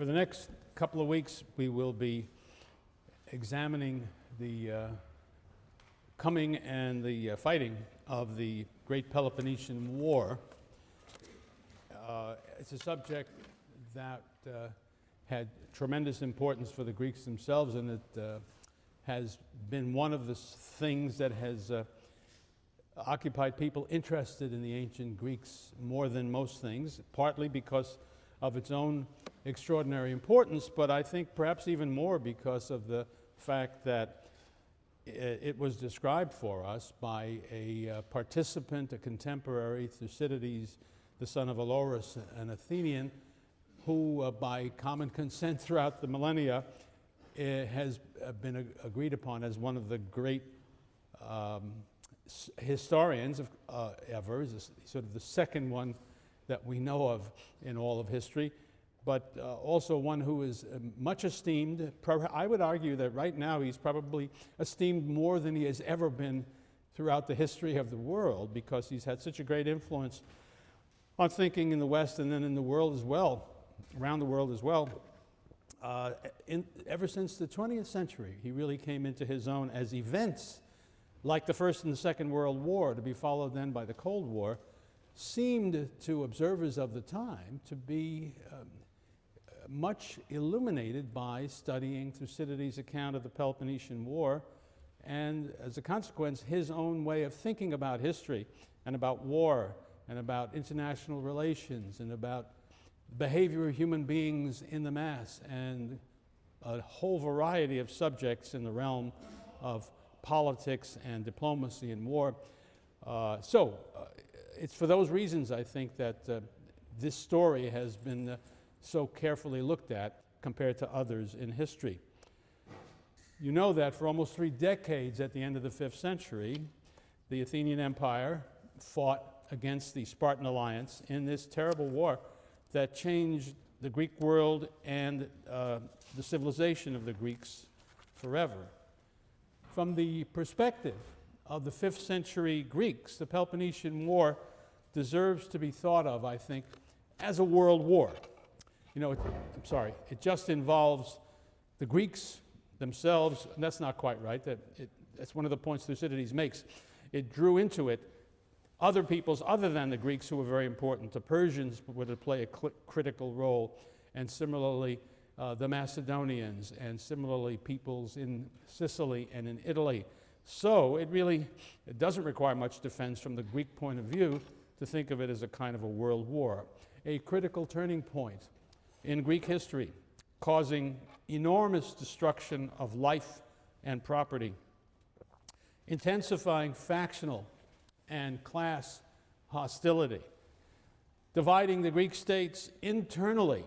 For the next couple of weeks, we will be examining the coming and the fighting of the Great Peloponnesian War. It's a subject that had tremendous importance for the Greeks themselves, and it has been one of the things that has occupied people interested in the ancient Greeks more than most things, partly because of its own extraordinary importance, but I think perhaps even more because of the fact that it was described for us by a participant, a contemporary, Thucydides, the son of Olorus, an Athenian, who by common consent throughout the millennia has been agreed upon as one of the great historians ever. He's sort of the second one that we know of in all of history, but also one who is much esteemed. I would argue that right now he's probably esteemed more than he has ever been throughout the history of the world, because he's had such a great influence on thinking in the West and then in the world as well, around the world as well. Ever since the 20th century, he really came into his own as events like the First and the Second World War, to be followed then by the Cold War, seemed to observers of the time to be much illuminated by studying Thucydides' account of the Peloponnesian War, and as a consequence, his own way of thinking about history and about war and about international relations and about behavior of human beings in the mass, and a whole variety of subjects in the realm of politics and diplomacy and war. It's for those reasons, I think, that this story has been so carefully looked at compared to others in history. You know that for almost 3 decades at the end of the 5th century, the Athenian Empire fought against the Spartan alliance in this terrible war that changed the Greek world and the civilization of the Greeks forever. From the perspective of the 5th century Greeks, the Peloponnesian War deserves to be thought of, I think, as a world war. You know, it just involves the Greeks themselves, and that's not quite right. That's one of the points Thucydides makes. It drew into it other peoples other than the Greeks who were very important. The Persians were to play a critical role, and similarly the Macedonians, and similarly peoples in Sicily and in Italy. So it doesn't require much defense from the Greek point of view to think of it as a kind of a world war, a critical turning point in Greek history, causing enormous destruction of life and property, intensifying factional and class hostility, dividing the Greek states internally.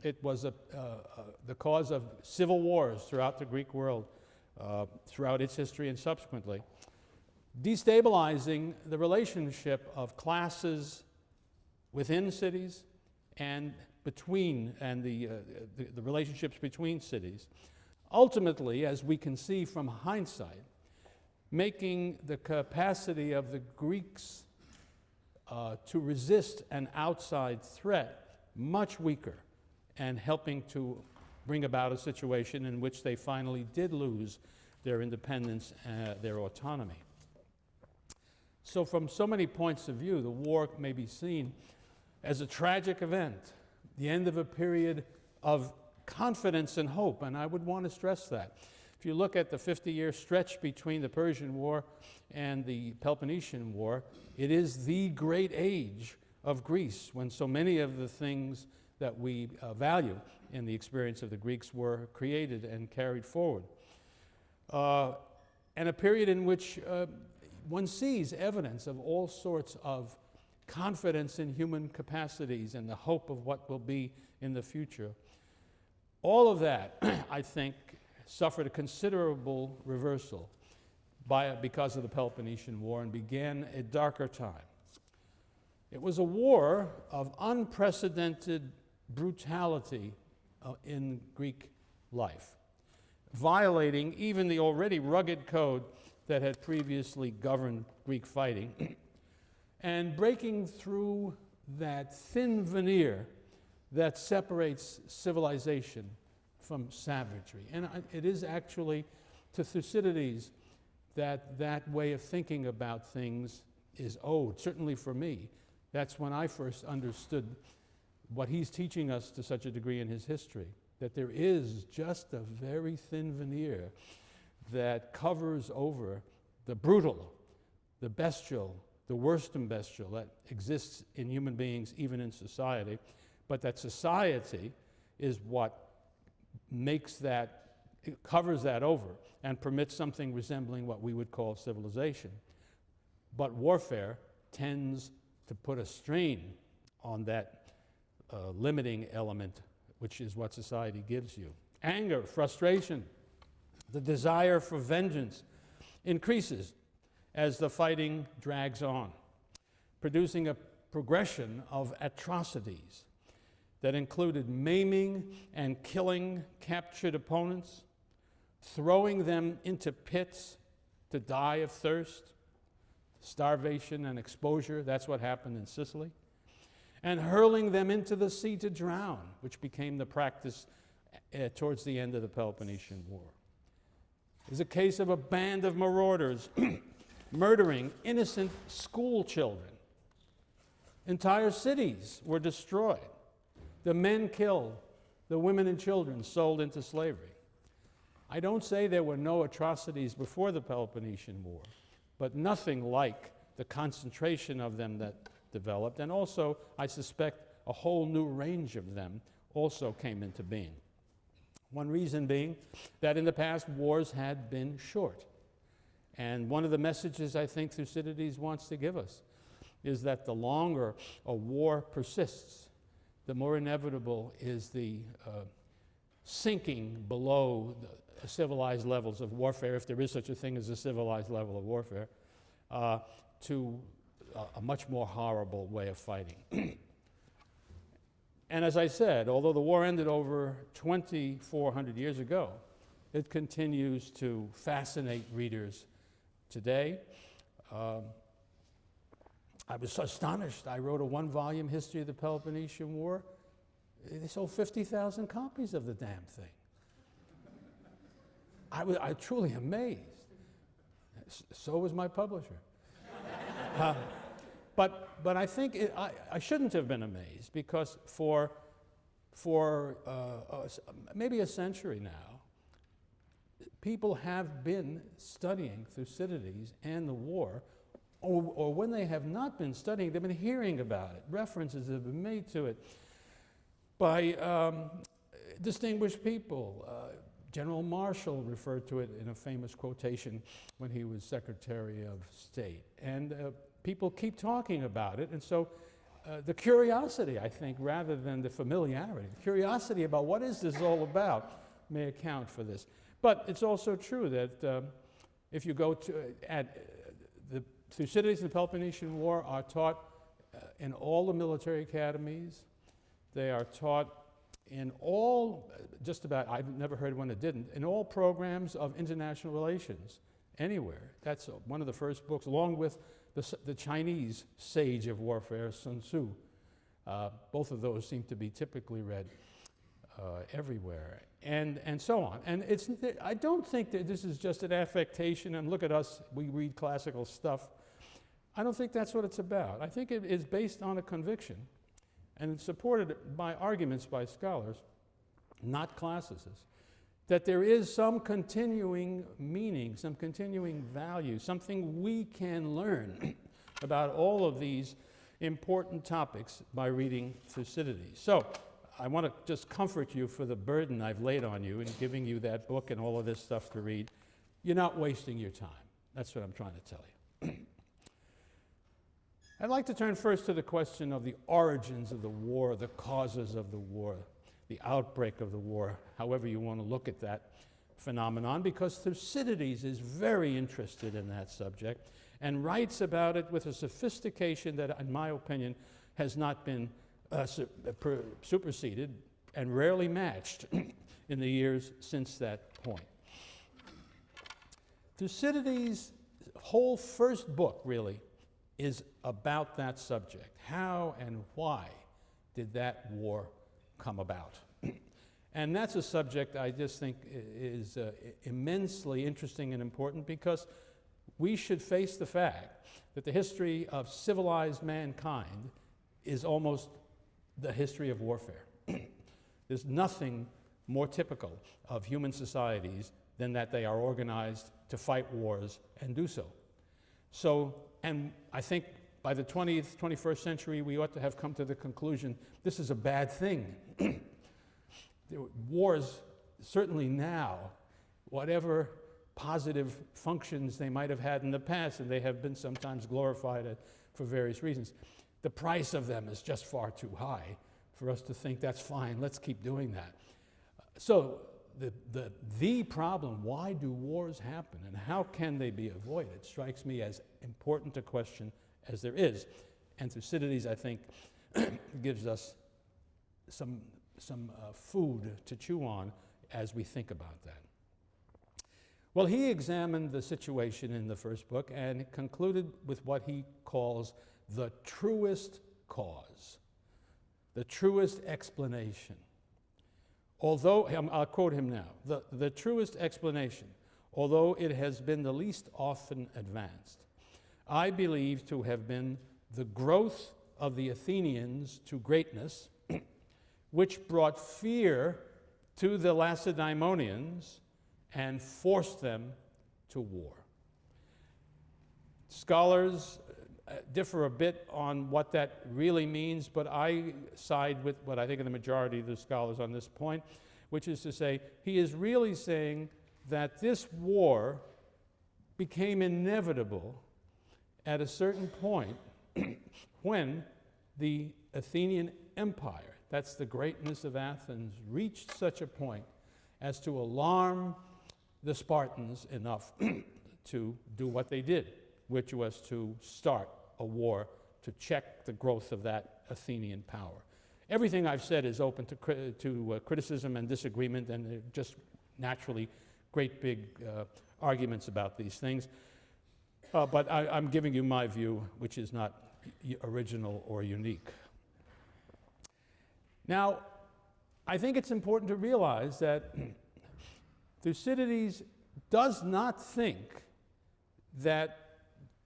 It was the cause of civil wars throughout the Greek world, throughout its history and subsequently, destabilizing the relationship of classes within cities and between, and the relationships between cities. Ultimately, as we can see from hindsight, making the capacity of the Greeks to resist an outside threat much weaker, and helping to bring about a situation in which they finally did lose their independence, their autonomy. So from so many points of view, the war may be seen as a tragic event, the end of a period of confidence and hope, and I would want to stress that. If you look at the 50-year stretch between the Persian War and the Peloponnesian War, it is the great age of Greece, when so many of the things that we value in the experience of the Greeks were created and carried forward. And a period in which one sees evidence of all sorts of confidence in human capacities and the hope of what will be in the future. All of that, I think, suffered a considerable reversal because of the Peloponnesian War, and began a darker time. It was a war of unprecedented brutality in Greek life, violating even the already rugged code that had previously governed Greek fighting, and breaking through that thin veneer that separates civilization from savagery. And it is actually to Thucydides that that way of thinking about things is owed, certainly for me. That's when I first understood what he's teaching us to such a degree in his history, that there is just a very thin veneer that covers over the brutal, the bestial, the worst and bestial that exists in human beings, even in society, but that society is what makes that, it covers that over and permits something resembling what we would call civilization. But warfare tends to put a strain on that limiting element, which is what society gives you. Anger, frustration, the desire for vengeance increases as the fighting drags on, producing a progression of atrocities that included maiming and killing captured opponents, throwing them into pits to die of thirst, starvation and exposure. That's what happened in Sicily. And hurling them into the sea to drown, which became the practice towards the end of the Peloponnesian War. There's a case of a band of marauders murdering innocent school children. Entire cities were destroyed. The men killed, the women and children sold into slavery. I don't say there were no atrocities before the Peloponnesian War, but nothing like the concentration of them that developed, and also, I suspect, a whole new range of them also came into being. One reason being that in the past, wars had been short. And one of the messages I think Thucydides wants to give us is that the longer a war persists, the more inevitable is the sinking below the civilized levels of warfare, if there is such a thing as a civilized level of warfare, to a much more horrible way of fighting. And as I said, although the war ended over 2,400 years ago, it continues to fascinate readers today. I was so astonished. I wrote a one-volume history of the Peloponnesian War. They sold 50,000 copies of the damn thing. I was truly amazed. So was my publisher. But I think I shouldn't have been amazed, because for maybe a century now, people have been studying Thucydides and the war, or when they have not been studying, they've been hearing about it. References have been made to it by distinguished people. General Marshall referred to it in a famous quotation when he was Secretary of State. And people keep talking about it, and so the curiosity, I think, rather than the familiarity, the curiosity about what is this all about may account for this. But it's also true that if you go to, the Thucydides and the Peloponnesian War are taught in all the military academies. They are taught in all, just about, I've never heard one that didn't, in all programs of international relations, anywhere. That's one of the first books, along with the Chinese sage of warfare, Sun Tzu. Both of those seem to be typically read everywhere, and so on. And I don't think that this is just an affectation, and look at us, we read classical stuff. I don't think that's what it's about. I think it is based on a conviction, and it's supported by arguments by scholars, not classicists, that there is some continuing meaning, some continuing value, something we can learn about all of these important topics by reading Thucydides. So I want to just comfort you for the burden I've laid on you in giving you that book and all of this stuff to read. You're not wasting your time. That's what I'm trying to tell you. I'd like to turn first to the question of the origins of the war, the causes of the war, the outbreak of the war, however you want to look at that phenomenon, because Thucydides is very interested in that subject and writes about it with a sophistication that, in my opinion, has not been superseded and rarely matched in the years since that point. Thucydides' whole first book, really, is about that subject. How and why did that war come about. And that's a subject I just think is immensely interesting and important, because we should face the fact that the history of civilized mankind is almost the history of warfare. There's nothing more typical of human societies than that they are organized to fight wars and do so. So, and I think by the 20th, 21st century, we ought to have come to the conclusion this is a bad thing. Wars, certainly now, whatever positive functions they might have had in the past, and they have been sometimes glorified for various reasons, the price of them is just far too high for us to think that's fine, let's keep doing that. So the problem, why do wars happen and how can they be avoided, strikes me as important a question as there is. And Thucydides, I think, gives us some food to chew on as we think about that. Well, he examined the situation in the first book and concluded with what he calls the truest cause, the truest explanation. Although, I'll quote him now, the truest explanation, although it has been the least often advanced, I believe to have been the growth of the Athenians to greatness, which brought fear to the Lacedaemonians and forced them to war. Scholars differ a bit on what that really means, but I side with what I think are the majority of the scholars on this point, which is to say, he is really saying that this war became inevitable at a certain point when the Athenian Empire, that's the greatness of Athens, reached such a point as to alarm the Spartans enough to do what they did, which was to start a war to check the growth of that Athenian power. Everything I've said is open to criticism and disagreement, and just naturally great big arguments about these things. But I'm giving you my view, which is not original or unique. Now, I think it's important to realize that Thucydides does not think that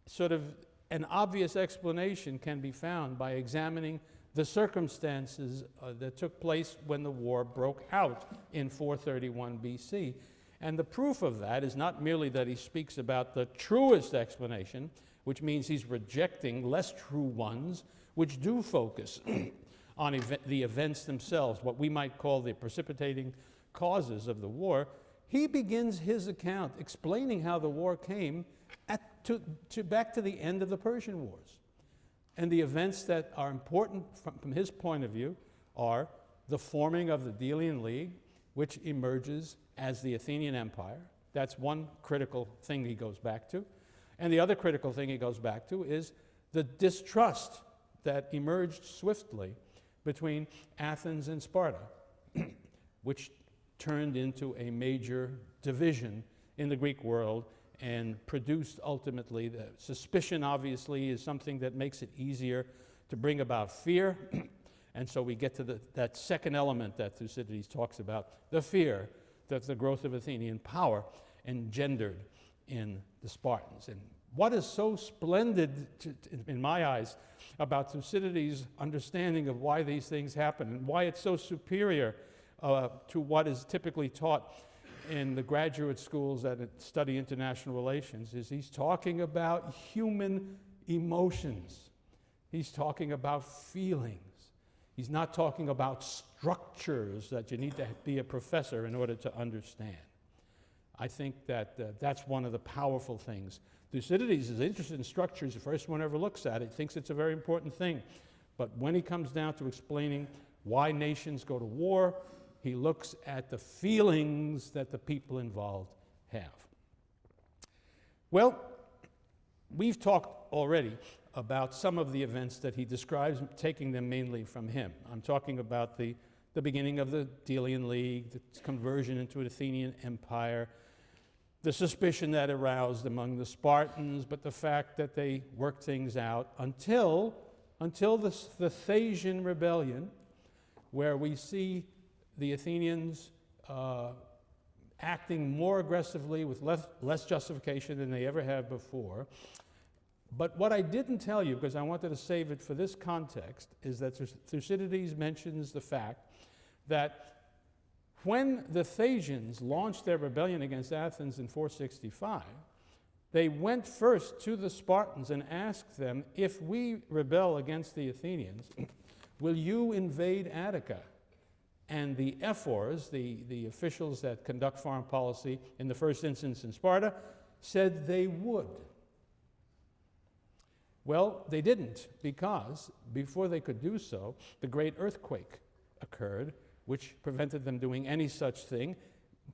sort of an obvious explanation can be found by examining the circumstances that took place when the war broke out in 431 BC. And the proof of that is not merely that he speaks about the truest explanation, which means he's rejecting less true ones, which do focus on the events themselves, what we might call the precipitating causes of the war. He begins his account explaining how the war came back to the end of the Persian Wars. And the events that are important from his point of view are the forming of the Delian League, which emerges as the Athenian Empire. That's one critical thing he goes back to. And the other critical thing he goes back to is the distrust that emerged swiftly between Athens and Sparta, which turned into a major division in the Greek world and produced ultimately the suspicion. Obviously is something that makes it easier to bring about fear. And so we get to that second element that Thucydides talks about, the fear that the growth of Athenian power engendered in the Spartans. And what is so splendid, in my eyes, about Thucydides' understanding of why these things happen and why it's so superior to what is typically taught in the graduate schools that study international relations, is he's talking about human emotions. He's talking about feelings. He's not talking about structures that you need to be a professor in order to understand. I think that that's one of the powerful things. Thucydides is interested in structures. The first one ever looks at it, thinks it's a very important thing. But when he comes down to explaining why nations go to war, he looks at the feelings that the people involved have. Well, we've talked already about some of the events that he describes, taking them mainly from him. I'm talking about the beginning of the Delian League, the conversion into an Athenian empire, the suspicion that aroused among the Spartans, but the fact that they worked things out until the Thasian rebellion, where we see the Athenians acting more aggressively with less justification than they ever have before. But what I didn't tell you, because I wanted to save it for this context, is that Thucydides mentions the fact that when the Thasians launched their rebellion against Athens in 465, they went first to the Spartans and asked them, if we rebel against the Athenians, will you invade Attica? And the ephors, the officials that conduct foreign policy in the first instance in Sparta, said they would. Well, they didn't, because before they could do so, the great earthquake occurred, which prevented them doing any such thing.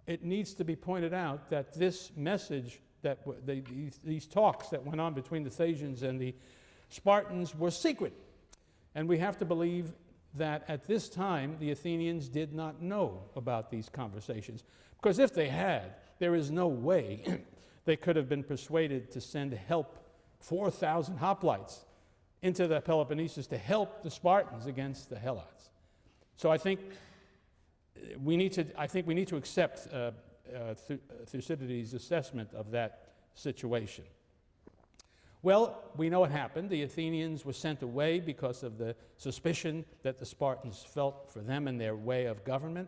It needs to be pointed out that this message, that these talks that went on between the Thasians and the Spartans were secret. And we have to believe that at this time, the Athenians did not know about these conversations. Because if they had, there is no way they could have been persuaded to send help, 4,000 hoplites, into the Peloponnesus to help the Spartans against the Helots. So I think we need to accept Thucydides' assessment of that situation. Well, we know what happened. The Athenians were sent away because of the suspicion that the Spartans felt for them and their way of government.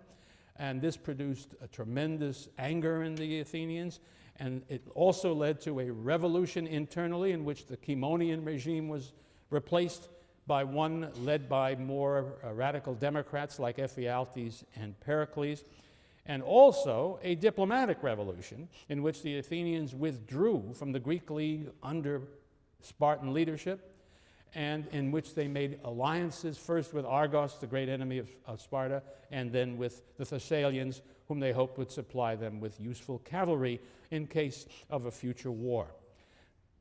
And this produced a tremendous anger in the Athenians. And it also led to a revolution internally in which the Chaemonian regime was replaced by one led by more radical Democrats like Ephialtes and Pericles. And also a diplomatic revolution in which the Athenians withdrew from the Greek League under Spartan leadership, and in which they made alliances, first with Argos, the great enemy of Sparta, and then with the Thessalians, whom they hoped would supply them with useful cavalry in case of a future war.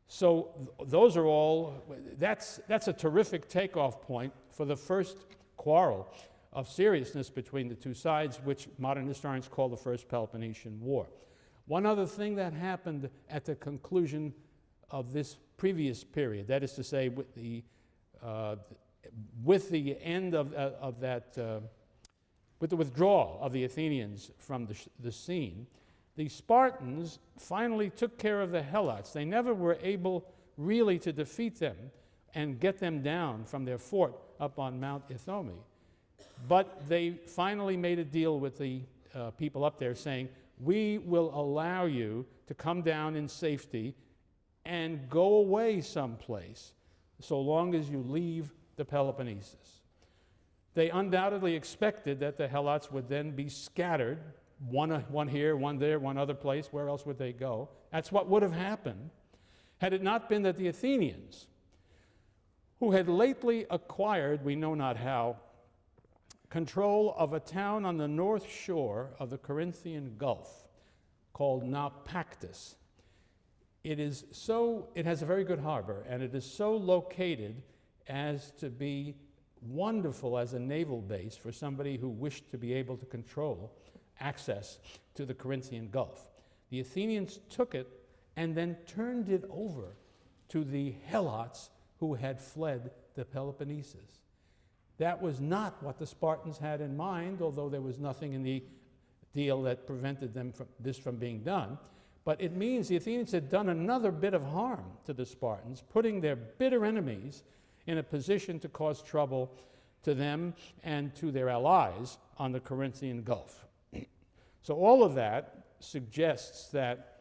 So those are all, that's a terrific takeoff point for the first quarrel of seriousness between the two sides, which modern historians call the First Peloponnesian War. One other thing that happened at the conclusion of this previous period, that is to say, with the end of that, with the withdrawal of the Athenians from the scene, the Spartans finally took care of the Helots. They never were able really to defeat them and get them down from their fort up on Mount Ithome. But they finally made a deal with the people up there saying, we will allow you to come down in safety and go away someplace so long as you leave the Peloponnesus. They undoubtedly expected that the Helots would then be scattered, one here, one there, one other place. Where else would they go? That's what would have happened had it not been that the Athenians, who had lately acquired, we know not how, control of a town on the north shore of the Corinthian Gulf called Naupactus. It has a very good harbor, and it is so located as to be wonderful as a naval base for somebody who wished to be able to control access to the Corinthian Gulf. The Athenians took it and then turned it over to the Helots who had fled the Peloponnesus. That was not what the Spartans had in mind, although there was nothing in the deal that prevented this from being done. But it means the Athenians had done another bit of harm to the Spartans, putting their bitter enemies in a position to cause trouble to them and to their allies on the Corinthian Gulf. So all of that suggests that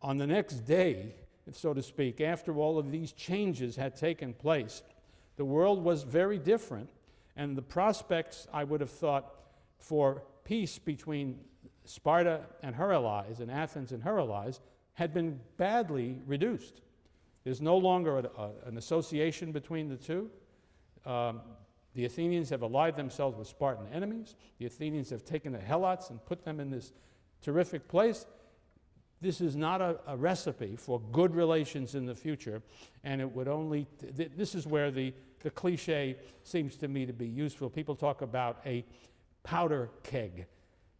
on the next day, so to speak, after all of these changes had taken place, the world was very different, and the prospects, I would have thought, for peace between Sparta and her allies, and Athens and her allies, had been badly reduced. There's no longer an association between the two. The Athenians have allied themselves with Spartan enemies. The Athenians have taken the Helots and put them in this terrific place. This is not a recipe for good relations in the future, and it would only, this is where the cliche seems to me to be useful. People talk about a powder keg,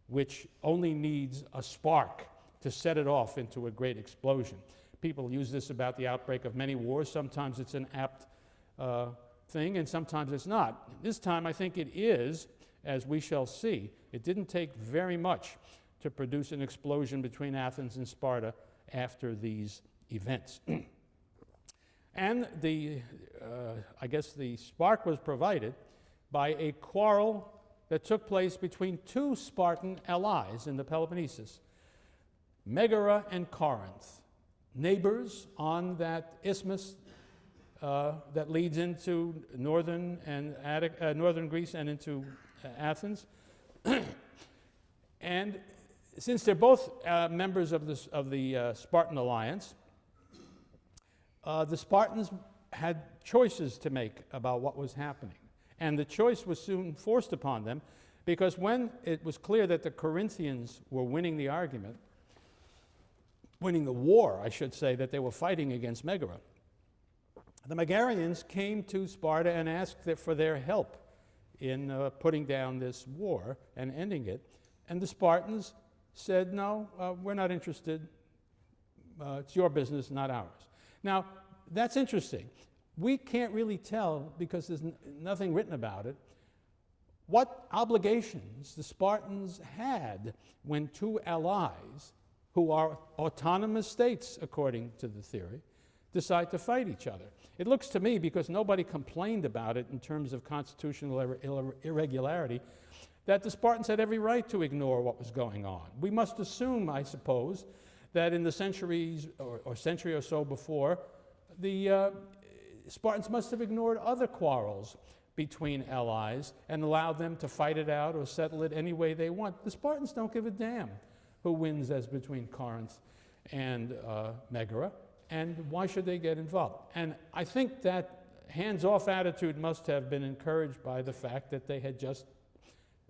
which only needs a spark to set it off into a great explosion. People use this about the outbreak of many wars. Sometimes it's an apt thing, and sometimes it's not. This time I think it is, as we shall see, it didn't take very much to produce an explosion between Athens and Sparta after these events. And I guess the spark was provided by a quarrel that took place between two Spartan allies in the Peloponnesus, Megara and Corinth, neighbors on that isthmus that leads into northern Greece and into Athens. And since they're both members of the Spartan alliance, the Spartans had choices to make about what was happening. And the choice was soon forced upon them, because when it was clear that the Corinthians were winning the argument, winning the war, I should say, that they were fighting against Megara, the Megarians came to Sparta and asked for their help in putting down this war and ending it. And the Spartans said, no, we're not interested. It's your business, not ours. Now, that's interesting. We can't really tell, because there's nothing written about it, what obligations the Spartans had when two allies, who are autonomous states according to the theory, decide to fight each other. It looks to me, because nobody complained about it in terms of constitutional irregularity, that the Spartans had every right to ignore what was going on. We must assume, I suppose, that in the centuries or century or so before, the Spartans must have ignored other quarrels between allies and allowed them to fight it out or settle it any way they want. The Spartans don't give a damn who wins as between Corinth and Megara, and why should they get involved? And I think that hands-off attitude must have been encouraged by the fact that they had just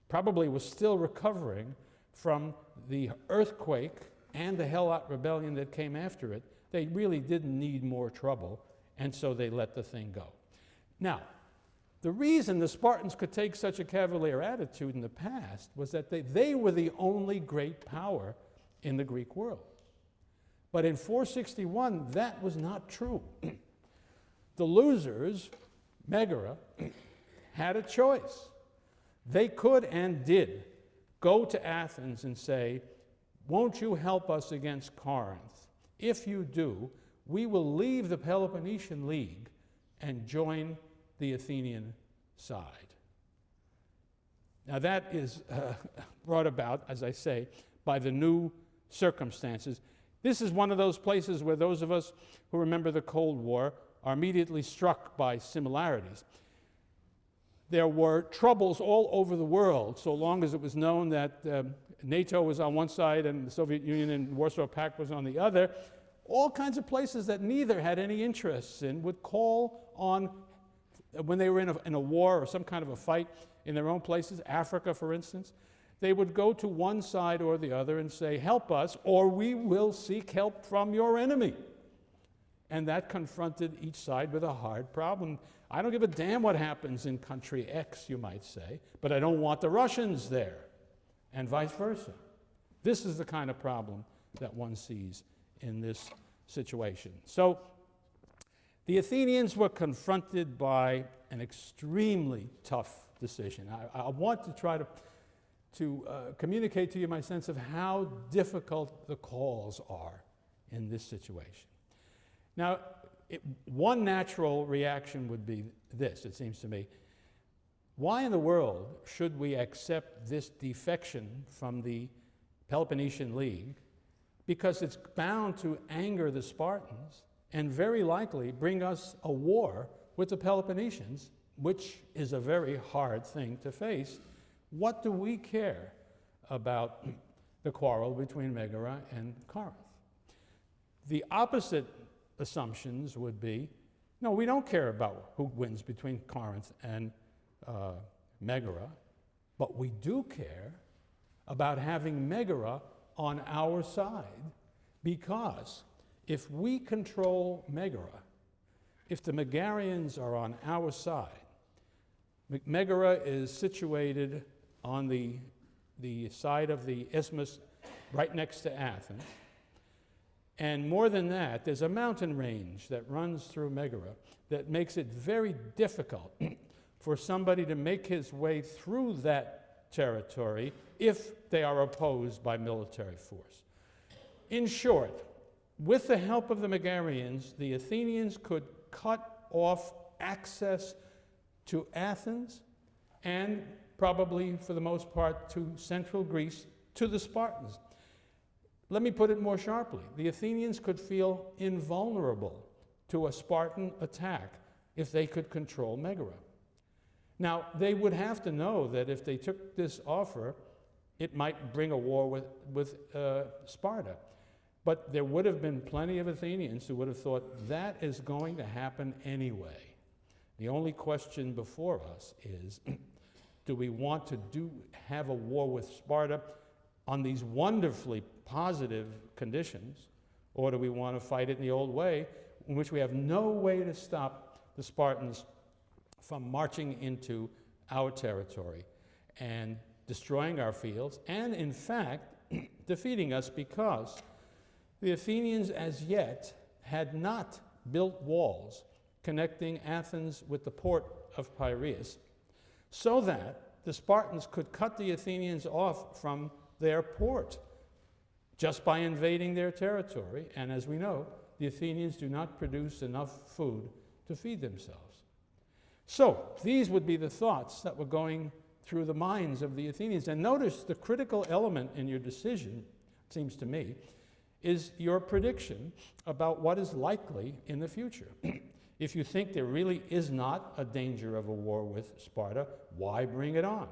probably was still recovering from the earthquake and the Helot rebellion that came after it. They really didn't need more trouble, and so they let the thing go. Now, the reason the Spartans could take such a cavalier attitude in the past was that they were the only great power in the Greek world. But in 461, that was not true. The losers, Megara, had a choice. They could and did go to Athens and say, won't you help us against Corinth? If you do, we will leave the Peloponnesian League and join the Athenian side. Now that is brought about, as I say, by the new circumstances. This is one of those places where those of us who remember the Cold War are immediately struck by similarities. There were troubles all over the world, so long as it was known that NATO was on one side and the Soviet Union and Warsaw Pact was on the other. All kinds of places that neither had any interests in would call on, when they were in a war or some kind of a fight in their own places, Africa, for instance, they would go to one side or the other and say, help us, or we will seek help from your enemy. And that confronted each side with a hard problem. I don't give a damn what happens in country X, you might say, but I don't want the Russians there, and vice versa. This is the kind of problem that one sees in this situation. So the Athenians were confronted by an extremely tough decision. I want to try to communicate to you my sense of how difficult the calls are in this situation. Now, one natural reaction would be this, it seems to me. Why in the world should we accept this defection from the Peloponnesian League? Because it's bound to anger the Spartans and very likely bring us a war with the Peloponnesians, which is a very hard thing to face. What do we care about the quarrel between Megara and Corinth? The opposite assumptions would be, no, we don't care about who wins between Corinth and Megara, but we do care about having Megara on our side, because if we control Megara, if the Megarians are on our side, Megara is situated on the side of the isthmus right next to Athens. And more than that, there's a mountain range that runs through Megara that makes it very difficult for somebody to make his way through that territory if they are opposed by military force. In short, with the help of the Megarians, the Athenians could cut off access to Athens and probably, for the most part, to central Greece, to the Spartans. Let me put it more sharply. The Athenians could feel invulnerable to a Spartan attack if they could control Megara. Now, they would have to know that if they took this offer, it might bring a war with Sparta. But there would have been plenty of Athenians who would have thought that is going to happen anyway. The only question before us is, do we want to have a war with Sparta on these wonderfully positive conditions, or do we want to fight it in the old way, in which we have no way to stop the Spartans from marching into our territory and destroying our fields, and in fact, defeating us, because the Athenians as yet had not built walls connecting Athens with the port of Piraeus, so that the Spartans could cut the Athenians off from their port just by invading their territory. And as we know, the Athenians do not produce enough food to feed themselves. So these would be the thoughts that were going through the minds of the Athenians. And notice the critical element in your decision, it seems to me, is your prediction about what is likely in the future. If you think there really is not a danger of a war with Sparta, why bring it on?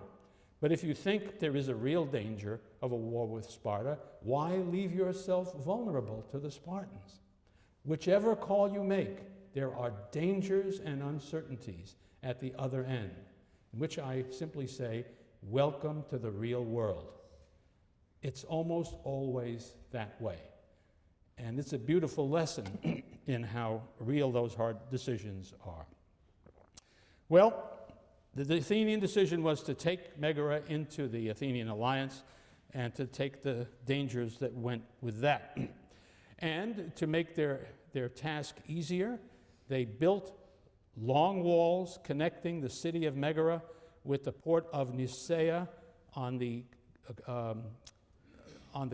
But if you think there is a real danger of a war with Sparta, why leave yourself vulnerable to the Spartans? Whichever call you make, there are dangers and uncertainties at the other end, in which I simply say, welcome to the real world. It's almost always that way. And it's a beautiful lesson in how real those hard decisions are. Well, the Athenian decision was to take Megara into the Athenian alliance and to take the dangers that went with that. And to make their task easier, they built long walls connecting the city of Megara with the port of Nisaea on the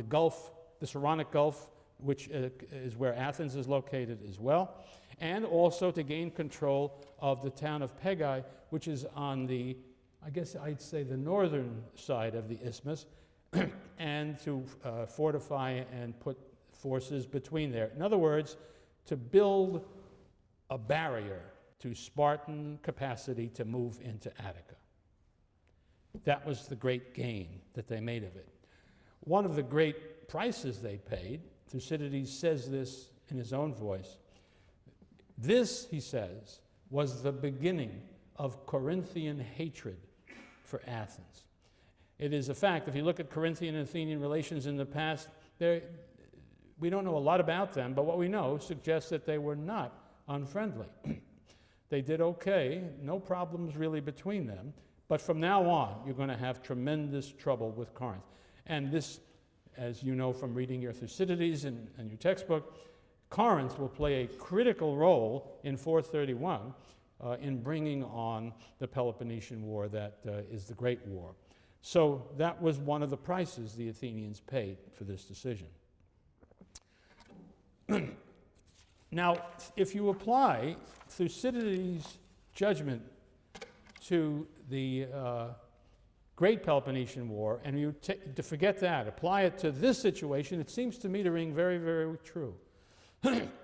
Gulf, the Saronic Gulf, which is where Athens is located as well, and also to gain control of the town of Pegae, which is on the, I guess I'd say, the northern side of the isthmus, and to fortify and put forces between there. In other words, to build a barrier to Spartan capacity to move into Attica. That was the great gain that they made of it. One of the great prices they paid, Thucydides says this in his own voice, this, he says, was the beginning of Corinthian hatred for Athens. It is a fact, if you look at Corinthian and Athenian relations in the past, we don't know a lot about them, but what we know suggests that they were not unfriendly. They did okay, no problems really between them, but from now on, you're going to have tremendous trouble with Corinth. And this, as you know from reading your Thucydides and your textbook, Corinth will play a critical role in 431 in bringing on the Peloponnesian War that is the Great War. So that was one of the prices the Athenians paid for this decision. Now, if you apply Thucydides' judgment to the Great Peloponnesian War, and you to forget that, apply it to this situation, it seems to me to ring very, very true.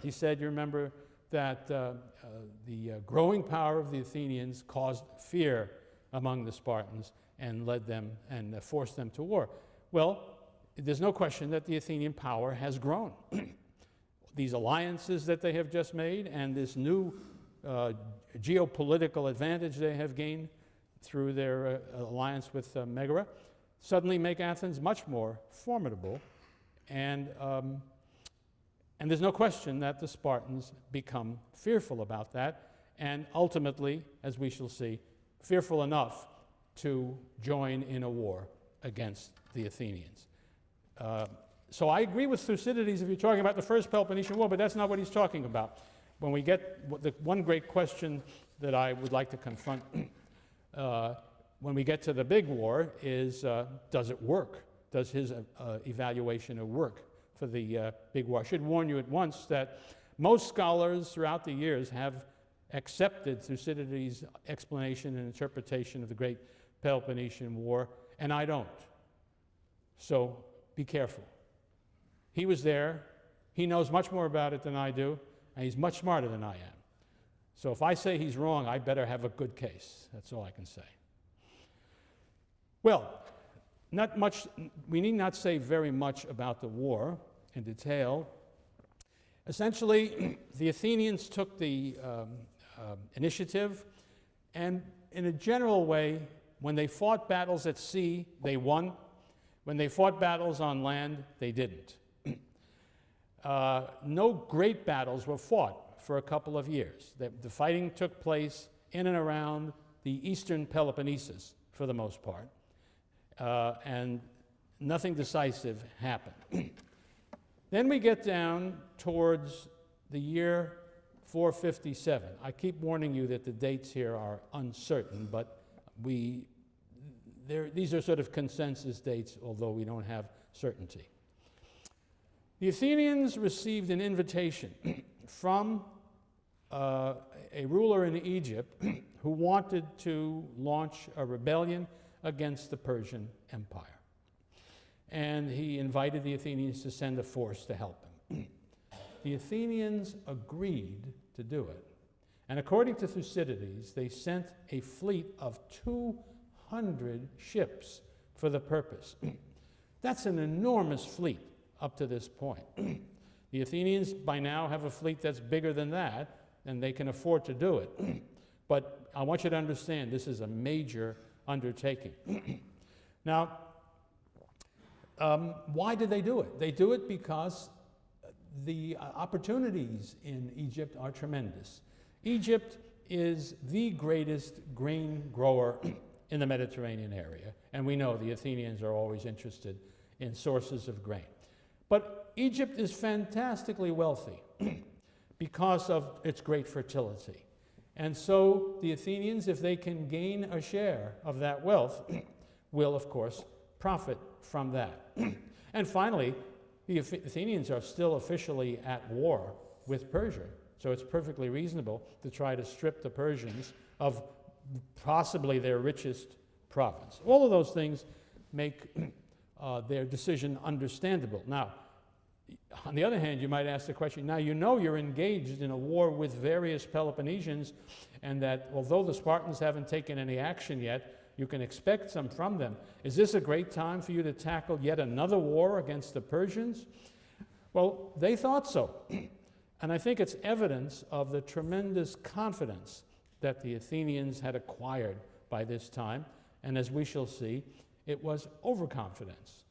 He said, you remember, that the growing power of the Athenians caused fear among the Spartans and led them and forced them to war. Well, there's no question that the Athenian power has grown. These alliances that they have just made and this new geopolitical advantage they have gained through their alliance with Megara suddenly make Athens much more formidable. And there's no question that the Spartans become fearful about that, and ultimately, as we shall see, fearful enough to join in a war against the Athenians. So I agree with Thucydides if you're talking about the First Peloponnesian War, but that's not what he's talking about. When we get the one great question that I would like to confront when we get to the big war is, does it work? Does his evaluation of work for the big war? I should warn you at once that most scholars throughout the years have accepted Thucydides' explanation and interpretation of the great Peloponnesian War, and I don't. So be careful. He was there. He knows much more about it than I do, and he's much smarter than I am. So if I say he's wrong, I better have a good case. That's all I can say. Well, not much, we need not say very much about the war in detail. Essentially, the Athenians took the initiative, and in a general way, when they fought battles at sea, they won. When they fought battles on land, they didn't. No great battles were fought for a couple of years. The fighting took place in and around the eastern Peloponnesus, for the most part, and nothing decisive happened. Then we get down towards the year 457. I keep warning you that the dates here are uncertain, but these are sort of consensus dates, although we don't have certainty. The Athenians received an invitation from a ruler in Egypt who wanted to launch a rebellion against the Persian Empire. And he invited the Athenians to send a force to help him. The Athenians agreed to do it. And according to Thucydides, they sent a fleet of 200 ships for the purpose. That's an enormous fleet up to this point. The Athenians by now have a fleet that's bigger than that, and they can afford to do it. But I want you to understand this is a major undertaking. Now, why did they do it? They do it because the opportunities in Egypt are tremendous. Egypt is the greatest grain grower in the Mediterranean area, and we know the Athenians are always interested in sources of grain. But Egypt is fantastically wealthy because of its great fertility. And so the Athenians, if they can gain a share of that wealth, will, of course, profit from that. And finally, the Athenians are still officially at war with Persia, so it's perfectly reasonable to try to strip the Persians of possibly their richest province. All of those things make their decision understandable. Now, on the other hand, you might ask the question, now you know you're engaged in a war with various Peloponnesians, and that although the Spartans haven't taken any action yet, you can expect some from them. Is this a great time for you to tackle yet another war against the Persians? Well, they thought so. And I think it's evidence of the tremendous confidence that the Athenians had acquired by this time. And as we shall see, it was overconfidence.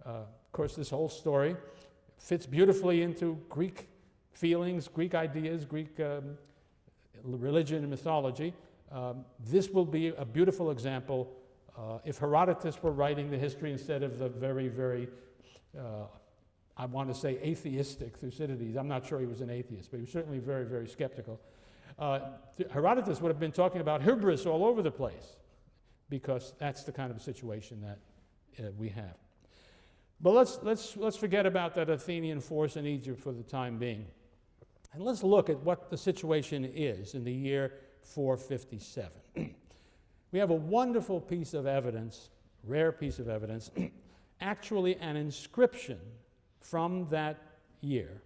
Of course, this whole story fits beautifully into Greek feelings, Greek ideas, Greek religion and mythology. This will be a beautiful example if Herodotus were writing the history instead of the very, very, I want to say atheistic Thucydides. I'm not sure he was an atheist, but he was certainly very, very skeptical. Herodotus would have been talking about hubris all over the place, because that's the kind of situation that we have. But let's forget about that Athenian force in Egypt for the time being. And let's look at what the situation is in the year 457. We have a wonderful piece of evidence, rare piece of evidence, actually an inscription from that year,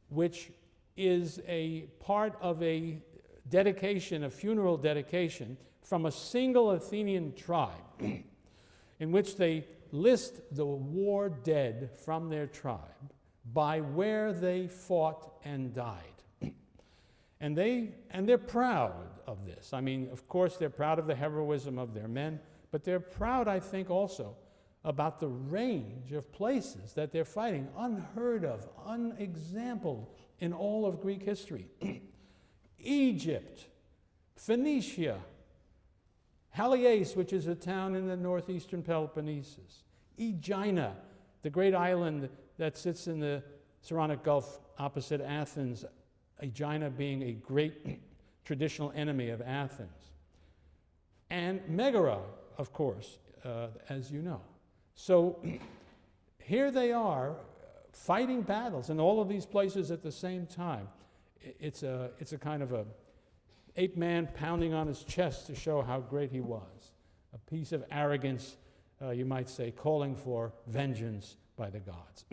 which is a part of a dedication, a funeral dedication from a single Athenian tribe, in which they list the war dead from their tribe by where they fought and died. And they're proud of this. I mean, of course, they're proud of the heroism of their men, but they're proud, I think, also about the range of places that they're fighting, unheard of, unexampled in all of Greek history. Egypt, Phoenicia, Haliaeus, which is a town in the northeastern Peloponnesus, Aegina, the great island that sits in the Saronic Gulf opposite Athens, Aegina being a great traditional enemy of Athens. and Megara, of course, as you know. So here they are fighting battles in all of these places at the same time. It's a kind of a ape man pounding on his chest to show how great he was. A piece of arrogance, you might say, calling for vengeance by the gods.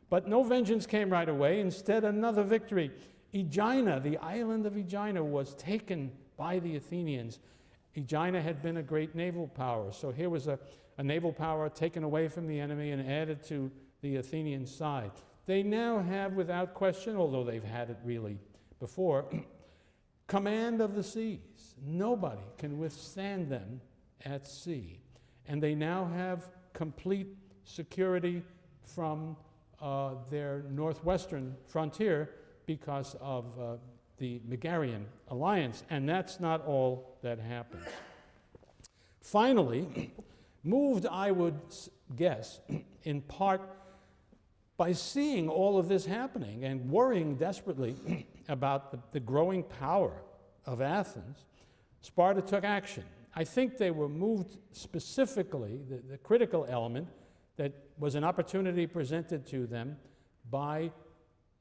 But no vengeance came right away. Instead, another victory. Aegina, the island of Aegina, was taken by the Athenians. Aegina had been a great naval power, so here was a naval power taken away from the enemy and added to the Athenian side. They now have, without question, although they've had it really before, command of the seas. Nobody can withstand them at sea. And they now have complete security from their northwestern frontier because of the Megarian alliance. And that's not all that happens. Finally, moved, I would guess, in part by seeing all of this happening and worrying desperately about the growing power of Athens, Sparta took action. I think they were moved specifically, the critical element, that was an opportunity presented to them by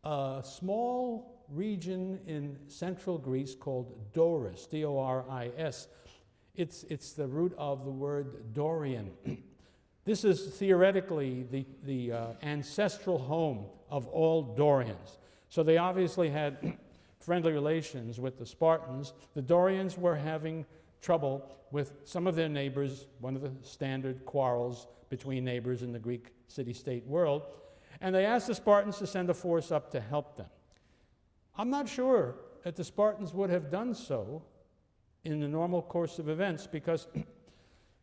a small region in central Greece called Doris, D-O-R-I-S. It's the root of the word Dorian. This is theoretically the ancestral home of all Dorians. So they obviously had friendly relations with the Spartans. The Dorians were having trouble with some of their neighbors, one of the standard quarrels between neighbors in the Greek city-state world, and they asked the Spartans to send a force up to help them. I'm not sure that the Spartans would have done so in the normal course of events, because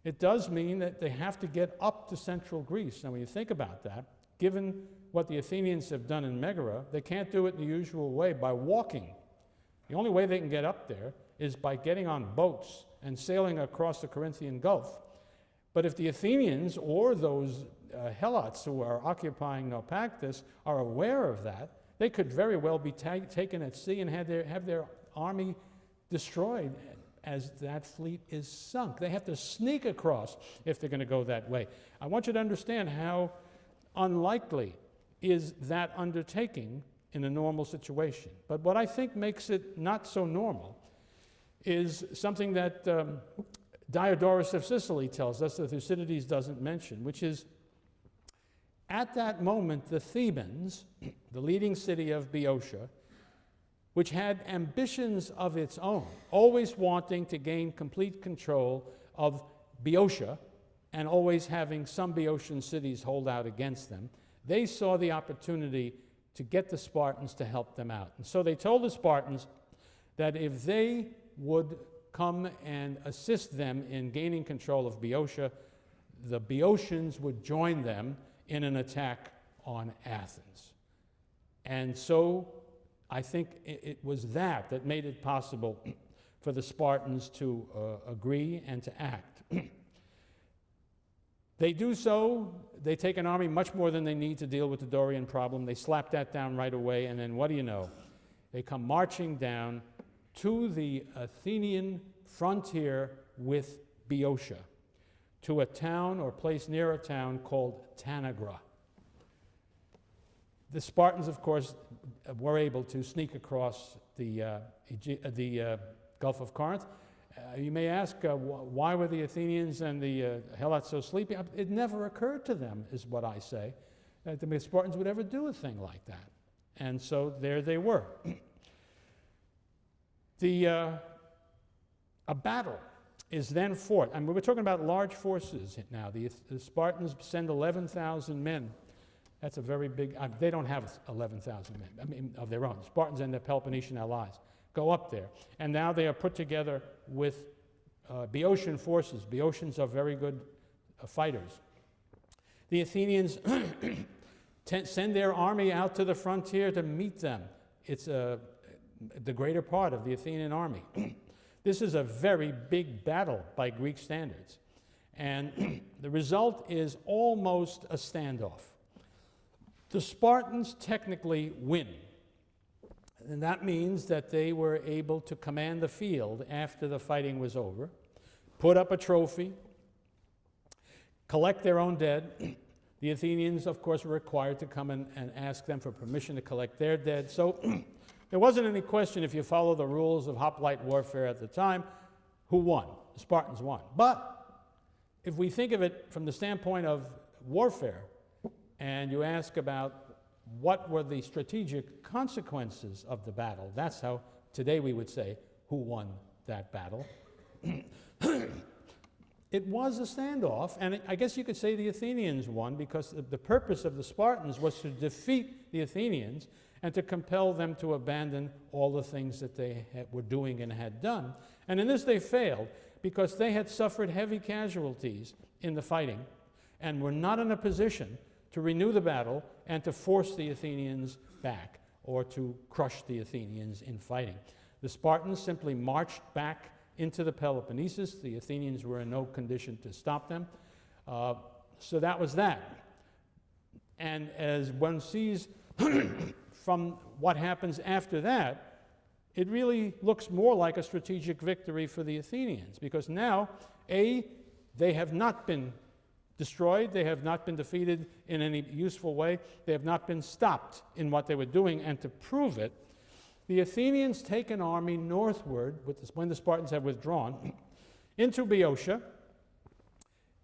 it does mean that they have to get up to central Greece. Now, when you think about that, given what the Athenians have done in Megara, they can't do it in the usual way by walking. The only way they can get up there is by getting on boats and sailing across the Corinthian Gulf. But if the Athenians or those Helots who are occupying Naupactus are aware of that, they could very well be taken at sea and have their army destroyed as that fleet is sunk. They have to sneak across if they're going to go that way. I want you to understand how unlikely is that undertaking in a normal situation. But what I think makes it not so normal is something that Diodorus of Sicily tells us that Thucydides doesn't mention, which is, at that moment, the Thebans, the leading city of Boeotia, which had ambitions of its own, always wanting to gain complete control of Boeotia and always having some Boeotian cities hold out against them, they saw the opportunity to get the Spartans to help them out. And so they told the Spartans that if they would come and assist them in gaining control of Boeotia, the Boeotians would join them in an attack on Athens. And so I think it was that made it possible for the Spartans to agree and to act. They do so. They take an army much more than they need to deal with the Dorian problem. They slap that down right away, and then what do you know? They come marching down to the Athenian frontier with Boeotia, to a town or place near a town called Tanagra. The Spartans, of course, were able to sneak across the Gulf of Corinth. You may ask, why were the Athenians and the Helots so sleepy? It never occurred to them, is what I say, that the Spartans would ever do a thing like that. And so there they were. A battle is then fought. I mean, we're talking about large forces now. The Spartans send 11,000 men. That's a very big, they don't have 11,000 men, I mean, of their own. Spartans and their Peloponnesian allies go up there. And now they are put together with Boeotian forces. Boeotians are very good fighters. The Athenians send their army out to the frontier to meet them. It's the greater part of the Athenian army. This is a very big battle by Greek standards. And the result is almost a standoff. The Spartans technically win. And that means that they were able to command the field after the fighting was over. put up a trophy, collect their own dead. The Athenians, of course, were required to come and ask them for permission to collect their dead. So there wasn't any question, if you follow the rules of hoplite warfare at the time, who won. The Spartans won. But if we think of it from the standpoint of warfare, and you ask about what were the strategic consequences of the battle, that's how today we would say who won that battle. It was a standoff, and I guess you could say the Athenians won, because the purpose of the Spartans was to defeat the Athenians and to compel them to abandon all the things that they were doing and had done. And in this they failed, because they had suffered heavy casualties in the fighting and were not in a position to renew the battle and to force the Athenians back or to crush the Athenians in fighting. The Spartans simply marched back into the Peloponnesus. The Athenians were in no condition to stop them. So that was that. And as one sees from what happens after that, it really looks more like a strategic victory for the Athenians, because now, they have not been destroyed, they have not been defeated in any useful way, they have not been stopped in what they were doing, and to prove it, the Athenians take an army northward, when the Spartans have withdrawn, into Boeotia,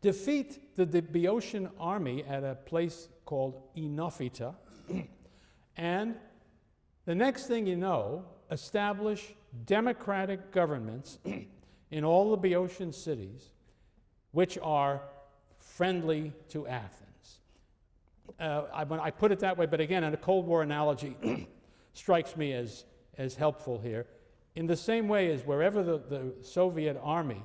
defeat the Boeotian army at a place called Enophita, and the next thing you know, establish democratic governments in all the Boeotian cities, which are friendly to Athens. I put it that way, but again, a Cold War analogy strikes me as helpful here. In the same way as wherever the Soviet army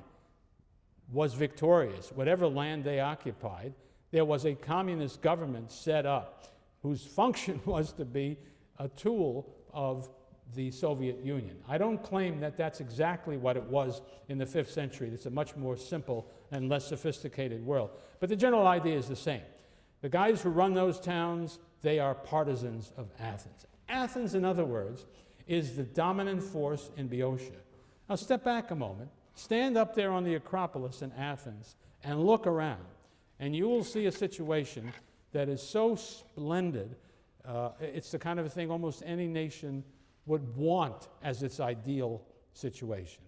was victorious, whatever land they occupied, there was a communist government set up whose function was to be a tool of the Soviet Union. I don't claim that that's exactly what it was in the 5th century. It's a much more simple and less sophisticated world. But the general idea is the same. The guys who run those towns, they are partisans of Athens. Athens, in other words, is the dominant force in Boeotia. Now step back a moment, stand up there on the Acropolis in Athens and look around, and you will see a situation that is so splendid. It's the kind of thing almost any nation would want as its ideal situation.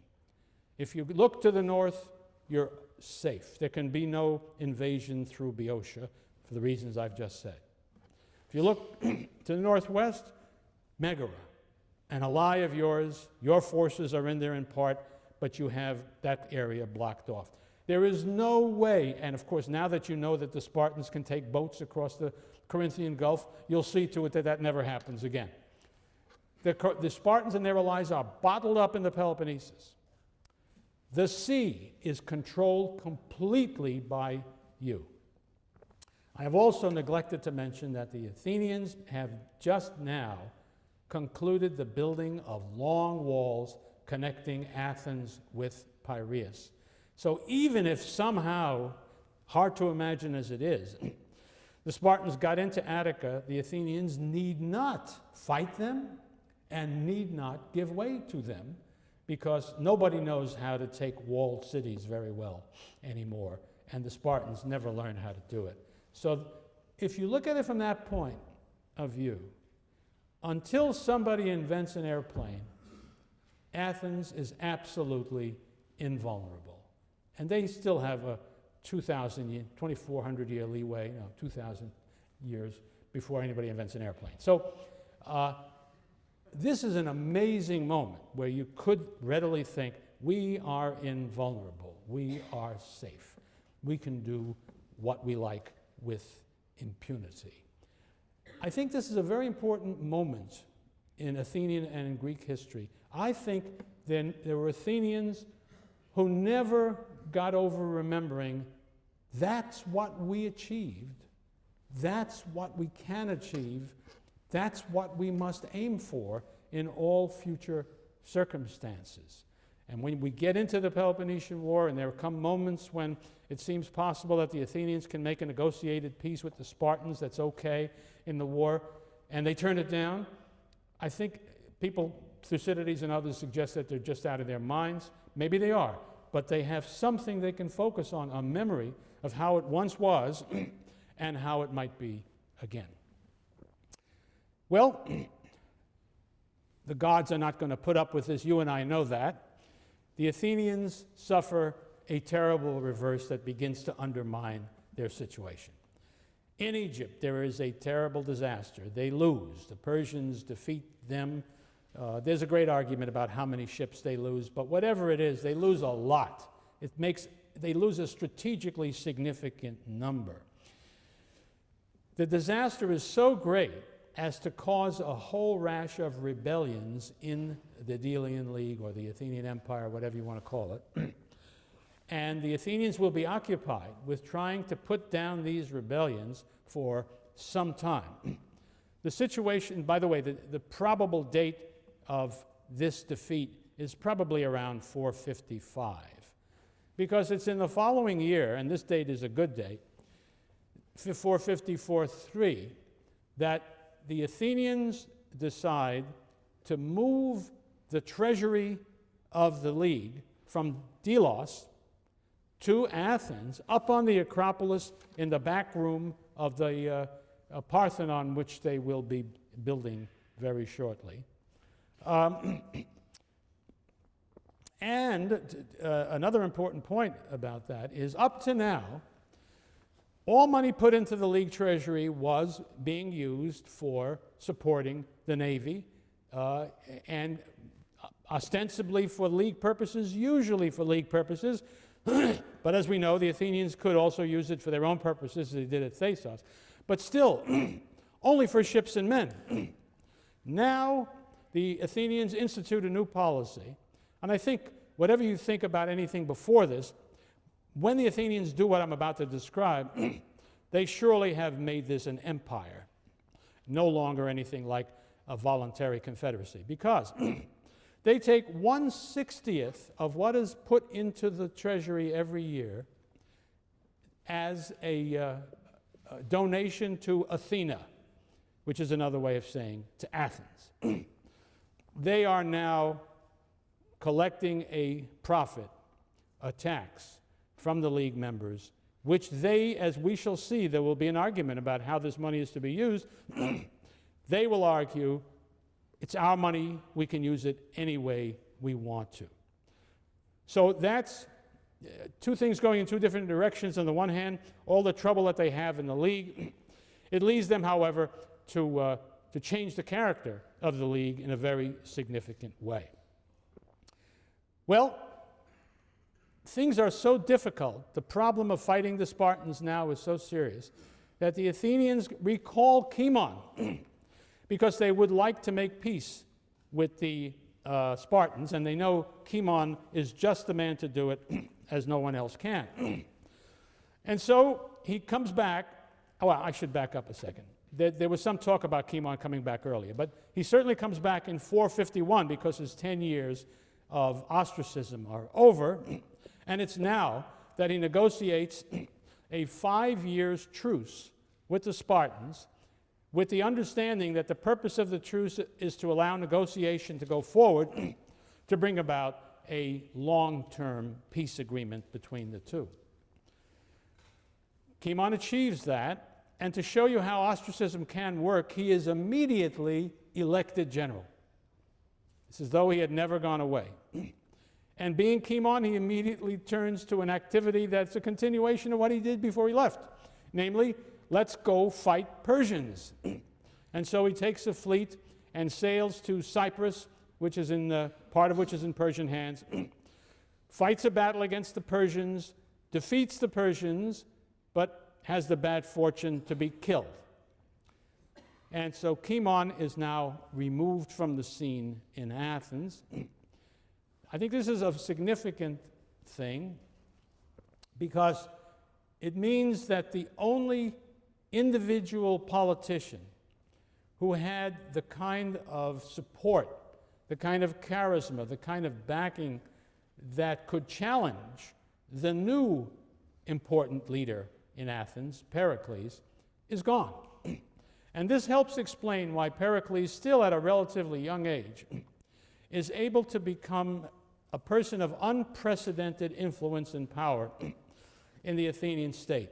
If you look to the north, you're safe. There can be no invasion through Boeotia for the reasons I've just said. If you look to the northwest, Megara, an ally of yours, your forces are in there in part, but you have that area blocked off. There is no way, and of course now that you know that the Spartans can take boats across the Corinthian Gulf, you'll see to it that that never happens again. The Spartans and their allies are bottled up in the Peloponnesus. The sea is controlled completely by you. I have also neglected to mention that the Athenians have just now concluded the building of long walls connecting Athens with Piraeus. So even if somehow, hard to imagine as it is, the Spartans got into Attica, the Athenians need not fight them and need not give way to them, because nobody knows how to take walled cities very well anymore, and the Spartans never learned how to do it. So if you look at it from that point of view, until somebody invents an airplane, Athens is absolutely invulnerable. And they still have a 2,400 year leeway, 2,000 years before anybody invents an airplane. So this is an amazing moment where you could readily think, we are invulnerable, we are safe, we can do what we like with impunity. I think this is a very important moment in Athenian and in Greek history. I think there were Athenians who never got over remembering that's what we achieved, that's what we can achieve, that's what we must aim for in all future circumstances. And when we get into the Peloponnesian War, and there come moments when it seems possible that the Athenians can make a negotiated peace with the Spartans that's okay in the war, and they turn it down, I think people, Thucydides and others, suggest that they're just out of their minds. Maybe they are, but they have something they can focus on, a memory of how it once was and how it might be again. Well, the gods are not going to put up with this. You and I know that. The Athenians suffer a terrible reverse that begins to undermine their situation. In Egypt, there is a terrible disaster. They lose. The Persians defeat them. There's a great argument about how many ships they lose, but whatever it is, they lose a lot. They lose a strategically significant number. The disaster is so great as to cause a whole rash of rebellions in the Delian League or the Athenian Empire, whatever you want to call it. And the Athenians will be occupied with trying to put down these rebellions for some time. The situation, by the way, the probable date of this defeat is probably around 455, because it's in the following year, and this date is a good date, 454-3, that the Athenians decide to move the treasury of the League from Delos to Athens, up on the Acropolis in the back room of the Parthenon, which they will be building very shortly. And another important point about that is, up to now, all money put into the League treasury was being used for supporting the Navy, and ostensibly for League purposes, usually for League purposes. But as we know, the Athenians could also use it for their own purposes, as they did at Thasos. But still, only for ships and men. Now, the Athenians institute a new policy. And I think, whatever you think about anything before this, when the Athenians do what I'm about to describe, they surely have made this an empire, no longer anything like a voluntary confederacy, because they take 1/60th of what is put into the treasury every year as a donation to Athena, which is another way of saying to Athens. They are now collecting a profit, a tax, from the League members, which they, as we shall see, there will be an argument about how this money is to be used. They will argue, it's our money, we can use it any way we want to. So that's two things going in two different directions. On the one hand, all the trouble that they have in the League. It leads them, however, to change the character of the League in a very significant way. Well, things are so difficult, the problem of fighting the Spartans now is so serious, that the Athenians recall Cimon because they would like to make peace with the Spartans, and they know Cimon is just the man to do it, as no one else can. And so he comes back. Oh, well, I should back up a second. There was some talk about Cimon coming back earlier, but he certainly comes back in 451 because his 10 years of ostracism are over, and it's now that he negotiates a 5 years truce with the Spartans, with the understanding that the purpose of the truce is to allow negotiation to go forward to bring about a long-term peace agreement between the two. Cimon achieves that, and to show you how ostracism can work, he is immediately elected general. It's as though he had never gone away. And being Cimon, he immediately turns to an activity that's a continuation of what he did before he left. Namely, let's go fight Persians. And so he takes a fleet and sails to Cyprus, which is part of which is in Persian hands, fights a battle against the Persians, defeats the Persians, but has the bad fortune to be killed. And so Cimon is now removed from the scene in Athens. I think this is a significant thing because it means that the only individual politician who had the kind of support, the kind of charisma, the kind of backing that could challenge the new important leader in Athens, Pericles, is gone. And this helps explain why Pericles, still at a relatively young age, is able to become a person of unprecedented influence and power in the Athenian state.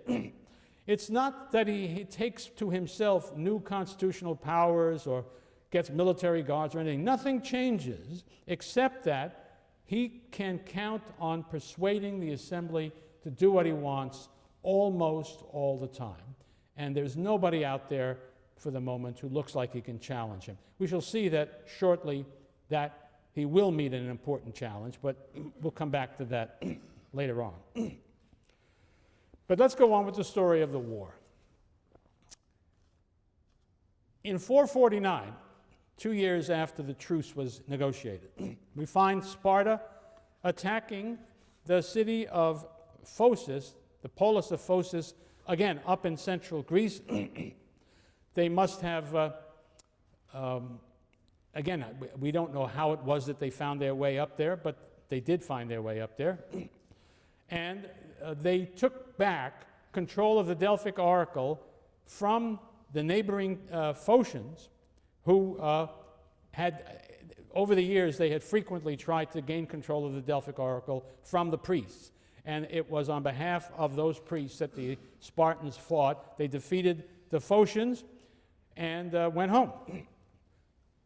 It's not that he takes to himself new constitutional powers or gets military guards or anything. Nothing changes except that he can count on persuading the assembly to do what he wants almost all the time. And there's nobody out there for the moment who looks like he can challenge him. We shall see that shortly that he will meet an important challenge, but we'll come back to that later on. But let's go on with the story of the war. In 449, 2 years after the truce was negotiated, we find Sparta attacking the city of Phocis, the polis of Phocis, again, up in central Greece. They must have, again, we don't know how it was that they found their way up there, but they did find their way up there. And they took back control of the Delphic oracle from the neighboring Phocians, who had, over the years, they had frequently tried to gain control of the Delphic oracle from the priests. And it was on behalf of those priests that the Spartans fought. They defeated the Phocians and went home.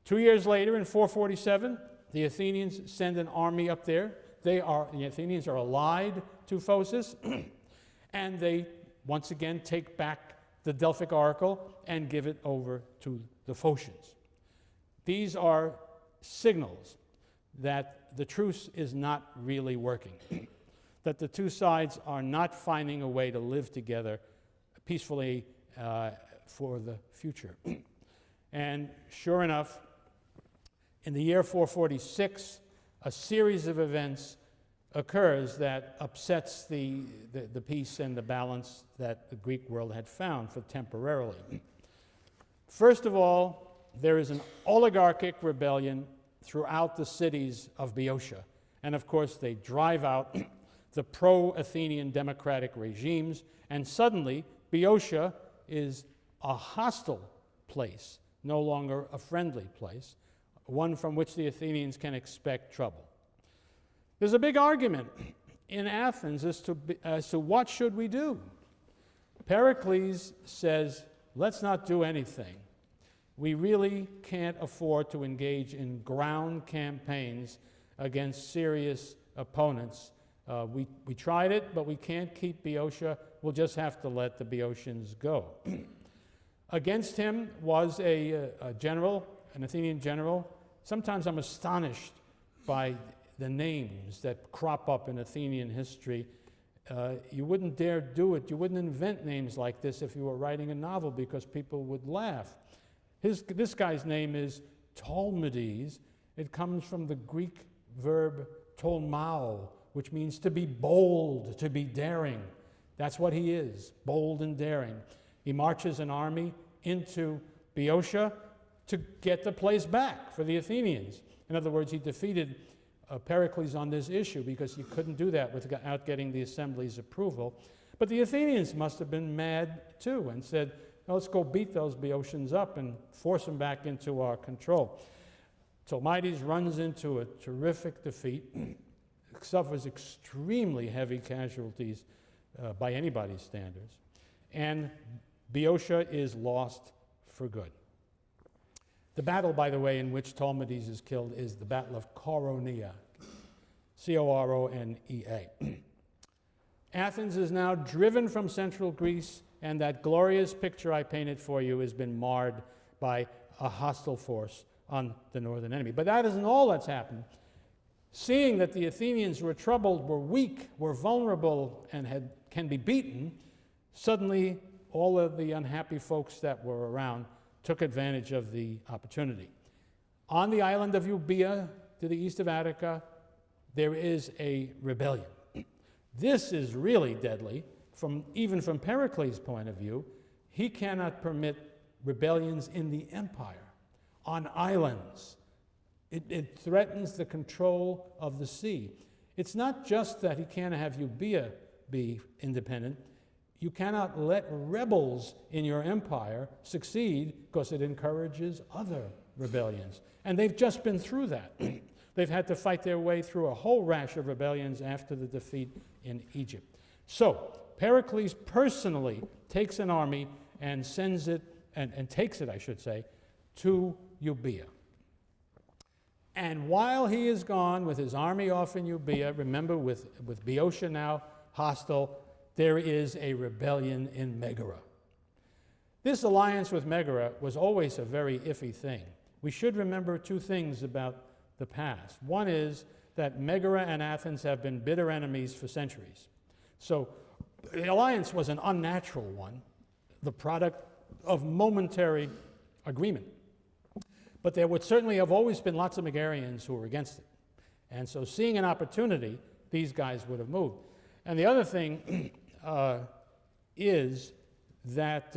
2 years later, in 447, the Athenians send an army up there. The Athenians are allied to Phocis, and they once again take back the Delphic oracle and give it over to the Phocians. These are signals that the truce is not really working, that the two sides are not finding a way to live together peacefully for the future. And sure enough, in the year 446, a series of events occurs that upsets the peace and the balance that the Greek world had found for temporarily. First of all, there is an oligarchic rebellion throughout the cities of Boeotia. And of course, they drive out the pro-Athenian democratic regimes, and suddenly Boeotia is a hostile place, no longer a friendly place, one from which the Athenians can expect trouble. There's a big argument in Athens as to what should we do. Pericles says, let's not do anything. We really can't afford to engage in ground campaigns against serious opponents. We tried it, but we can't keep Boeotia. We'll just have to let the Boeotians go. Against him was a general, an Athenian general. Sometimes I'm astonished by the names that crop up in Athenian history. You wouldn't dare do it. You wouldn't invent names like this if you were writing a novel because people would laugh. This guy's name is Tolmides. It comes from the Greek verb tolmao, which means to be bold, to be daring. That's what he is, bold and daring. He marches an army into Boeotia to get the place back for the Athenians. In other words, he defeated Pericles on this issue because he couldn't do that without getting the assembly's approval. But the Athenians must have been mad too and said, well, let's go beat those Boeotians up and force them back into our control. Tolmides runs into a terrific defeat, suffers extremely heavy casualties by anybody's standards, and Boeotia is lost for good. The battle, by the way, in which Tolmides is killed is the Battle of Coronea, Coronea. Athens is now driven from central Greece, and that glorious picture I painted for you has been marred by a hostile force on the northern enemy. But that isn't all that's happened. Seeing that the Athenians were troubled, were weak, were vulnerable, and can be beaten, suddenly all of the unhappy folks that were around took advantage of the opportunity. On the island of Euboea, to the east of Attica, there is a rebellion. This is really deadly, even from Pericles' point of view. He cannot permit rebellions in the empire, on islands. It threatens the control of the sea. It's not just that he can't have Euboea be independent. You cannot let rebels in your empire succeed because it encourages other rebellions. And they've just been through that. They've had to fight their way through a whole rash of rebellions after the defeat in Egypt. So Pericles personally takes an army and sends it, and takes it, I should say, to Euboea. And while he is gone with his army off in Euboea, remember with Boeotia now hostile, there is a rebellion in Megara. This alliance with Megara was always a very iffy thing. We should remember two things about the past. One is that Megara and Athens have been bitter enemies for centuries. So the alliance was an unnatural one, the product of momentary agreement. But there would certainly have always been lots of Megarians who were against it. And so seeing an opportunity, these guys would have moved. And the other thing is that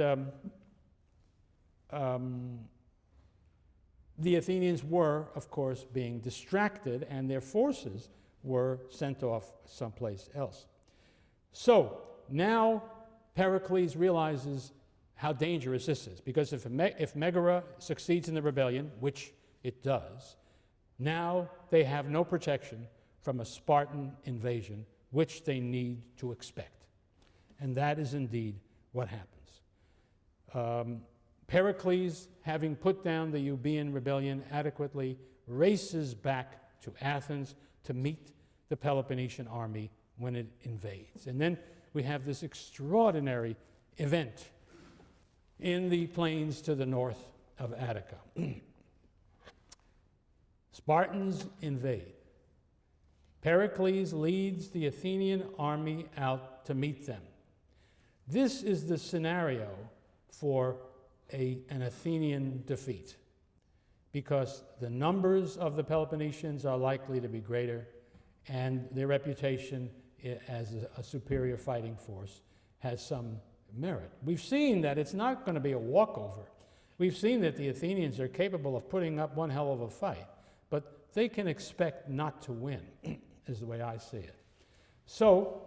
the Athenians were, of course, being distracted, and their forces were sent off someplace else. So now Pericles realizes how dangerous this is, because if Megara succeeds in the rebellion, which it does, now they have no protection from a Spartan invasion, which they need to expect. And that is indeed what happens. Pericles, having put down the Euboean rebellion adequately, races back to Athens to meet the Peloponnesian army when it invades. And then we have this extraordinary event in the plains to the north of Attica. Spartans invade. Pericles leads the Athenian army out to meet them. This is the scenario for an Athenian defeat, because the numbers of the Peloponnesians are likely to be greater, and their reputation as a superior fighting force has some merit. We've seen that it's not going to be a walkover. We've seen that the Athenians are capable of putting up one hell of a fight, but they can expect not to win, is the way I see it. So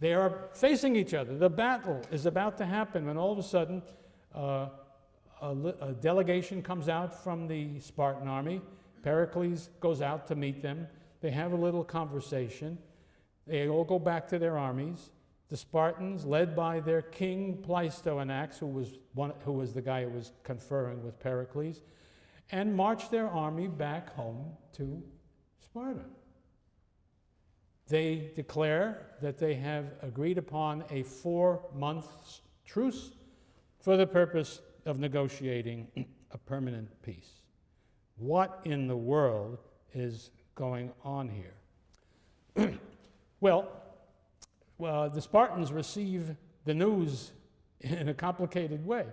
they are facing each other. The battle is about to happen when all of a sudden a delegation comes out from the Spartan army. Pericles goes out to meet them. They have a little conversation. They all go back to their armies. The Spartans, led by their king Pleistouanax, who was the guy who was conferring with Pericles, and march their army back home to Sparta. They declare that they have agreed upon a 4-month truce for the purpose of negotiating a permanent peace. What in the world is going on here? Well, the Spartans receive the news in a complicated way.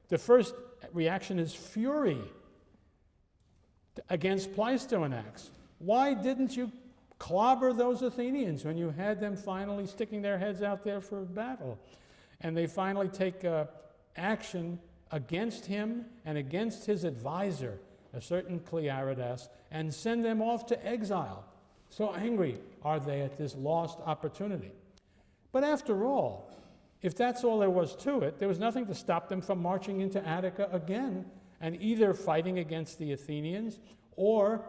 The first reaction is fury against Pleistouanax. Why didn't you clobber those Athenians when you had them finally sticking their heads out there for a battle? And they finally take action against him and against his advisor, a certain Clearidas, and send them off to exile. So angry are they at this lost opportunity. But after all, if that's all there was to it, there was nothing to stop them from marching into Attica again and either fighting against the Athenians or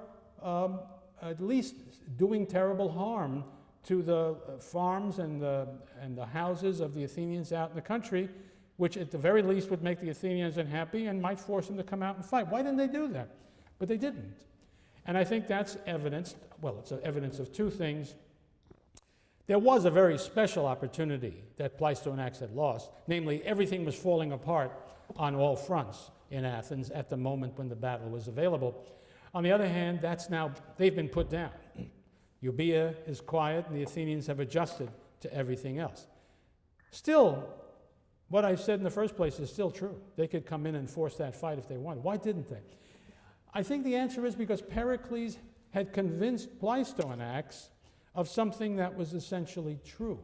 at least doing terrible harm to the farms and the houses of the Athenians out in the country, which at the very least would make the Athenians unhappy and might force them to come out and fight. Why didn't they do that? But they didn't. And I think that's evidence, well, it's evidence of two things. There was a very special opportunity that Pleistouanax had lost, namely everything was falling apart on all fronts in Athens at the moment when the battle was available. On the other hand, they've been put down. Euboea is quiet and the Athenians have adjusted to everything else. Still, what I said in the first place is still true. They could come in and force that fight if they wanted. Why didn't they? I think the answer is because Pericles had convinced Pleistouanax of something that was essentially true,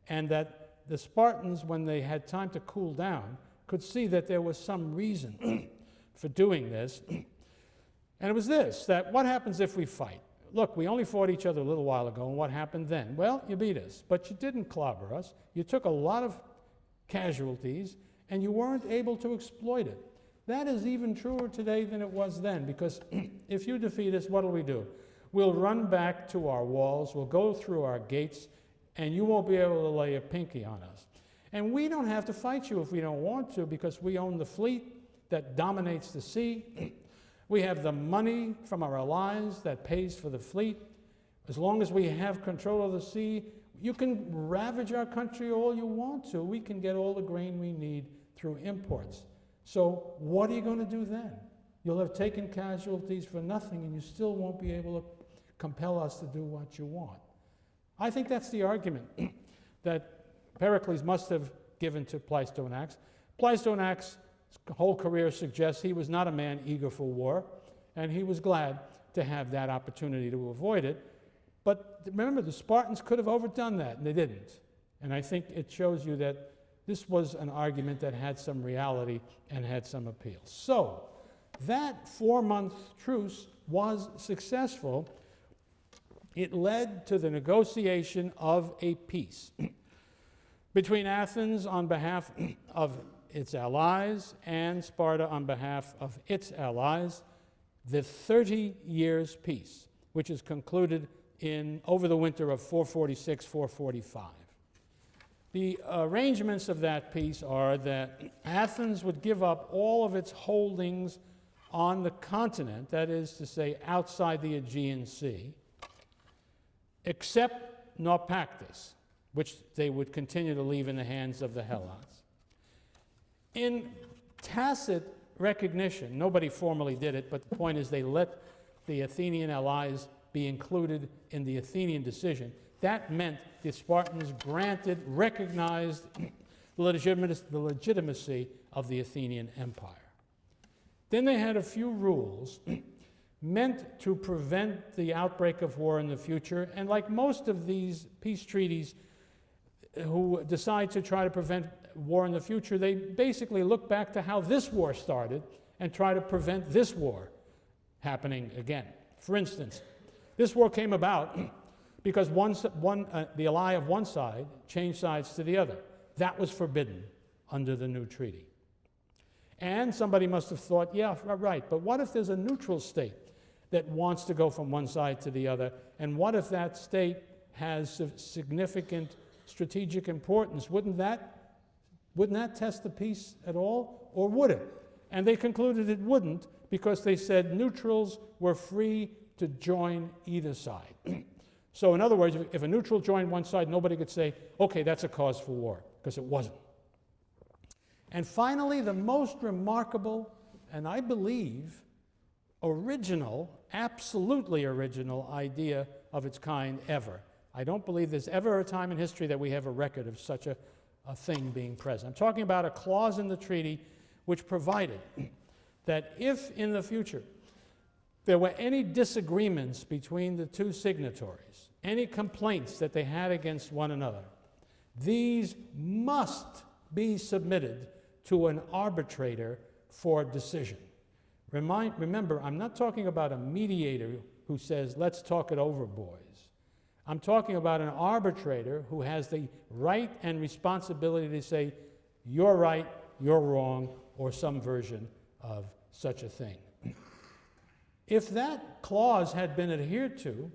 and that the Spartans, when they had time to cool down, could see that there was some reason for doing this. And it was this, that what happens if we fight? Look, we only fought each other a little while ago, and what happened then? Well, you beat us, but you didn't clobber us. You took a lot of casualties, and you weren't able to exploit it. That is even truer today than it was then, because if you defeat us, what will we do? We'll run back to our walls, we'll go through our gates, and you won't be able to lay a pinky on us. And we don't have to fight you if we don't want to, because we own the fleet that dominates the sea. We have the money from our allies that pays for the fleet. As long as we have control of the sea, you can ravage our country all you want to. We can get all the grain we need through imports. So what are you going to do then? You'll have taken casualties for nothing, and you still won't be able to compel us to do what you want. I think that's the argument that Pericles must have given to Pleistoanax. Pleistoanax's whole career suggests he was not a man eager for war, and he was glad to have that opportunity to avoid it. But remember, the Spartans could have overdone that, and they didn't. And I think it shows you that this was an argument that had some reality and had some appeal. So that 4-month truce was successful. It led to the negotiation of a peace between Athens on behalf of its allies and Sparta on behalf of its allies, the 30 years peace, which is concluded over the winter of 446-445. The arrangements of that peace are that Athens would give up all of its holdings on the continent, that is to say outside the Aegean Sea, except Naupactus, which they would continue to leave in the hands of the Helots. In tacit recognition, nobody formally did it, but the point is they let the Athenian allies be included in the Athenian decision. That meant the Spartans recognized the legitimacy of the Athenian Empire. Then they had a few rules meant to prevent the outbreak of war in the future, and like most of these peace treaties who decide to try to prevent war in the future, they basically look back to how this war started and try to prevent this war happening again. For instance, this war came about because the ally of one side changed sides to the other. That was forbidden under the new treaty. And somebody must have thought, yeah, right, but what if there's a neutral state that wants to go from one side to the other, and what if that state has significant strategic importance? Wouldn't that test the peace at all, or would it? And they concluded it wouldn't, because they said neutrals were free to join either side. So in other words, if a neutral joined one side, nobody could say, okay, that's a cause for war, because it wasn't. And finally, the most remarkable, and I believe original, absolutely original idea of its kind ever. I don't believe there's ever a time in history that we have a record of such a thing being present. I'm talking about a clause in the treaty which provided that if in the future there were any disagreements between the two signatories, any complaints that they had against one another, these must be submitted to an arbitrator for decision. Remember, I'm not talking about a mediator who says, let's talk it over, boys. I'm talking about an arbitrator who has the right and responsibility to say, you're right, you're wrong, or some version of such a thing. If that clause had been adhered to,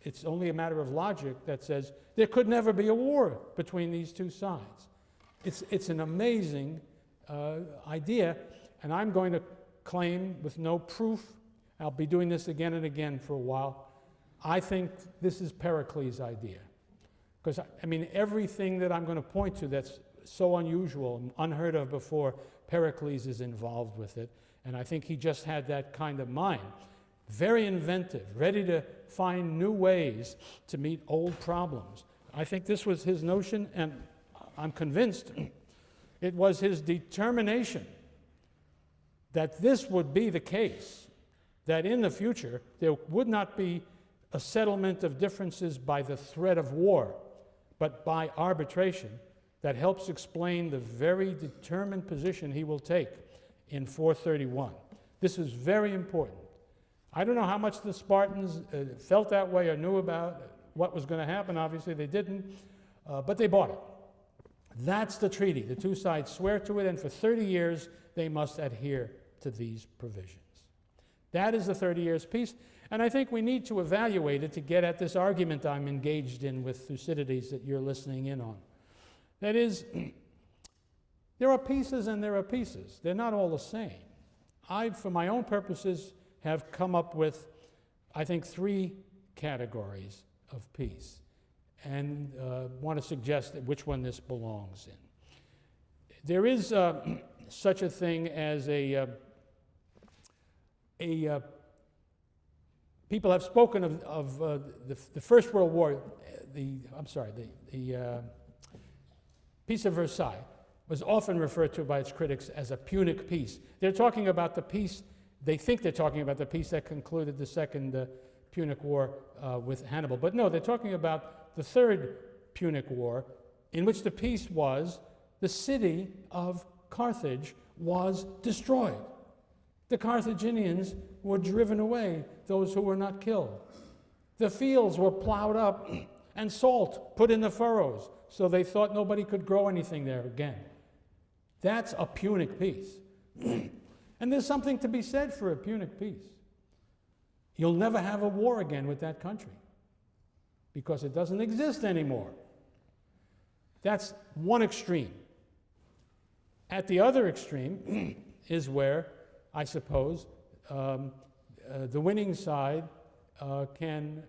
it's only a matter of logic that says there could never be a war between these two sides. It's an amazing idea, and I'm going to claim with no proof, I'll be doing this again and again for a while, I think this is Pericles' idea. Because, I mean, everything that I'm going to point to that's so unusual and unheard of before, Pericles is involved with it, and I think he just had that kind of mind. Very inventive, ready to find new ways to meet old problems. I think this was his notion, and I'm convinced it was his determination that this would be the case, that in the future there would not be a settlement of differences by the threat of war, but by arbitration, that helps explain the very determined position he will take in 431. This is very important. I don't know how much the Spartans felt that way or knew about what was going to happen. Obviously they didn't, but they bought it. That's the treaty. The two sides swear to it, and for 30 years they must adhere to these provisions. That is the 30 Years' Peace, and I think we need to evaluate it to get at this argument I'm engaged in with Thucydides that you're listening in on. That is, there are pieces and there are pieces. They're not all the same. I, for my own purposes, have come up with, I think, 3 categories of peace, and want to suggest which one this belongs in. There is such a thing as people have spoken of the First World War, the Peace of Versailles was often referred to by its critics as a Punic peace. They're talking about the peace, they think they're talking about the peace that concluded the Second Punic War with Hannibal. But no, they're talking about the Third Punic War, in which the peace was the city of Carthage was destroyed. The Carthaginians were driven away, those who were not killed. The fields were plowed up and salt put in the furrows, so they thought nobody could grow anything there again. That's a Punic peace. And there's something to be said for a Punic peace. You'll never have a war again with that country because it doesn't exist anymore. That's one extreme. At the other extreme is where, I suppose, the winning side can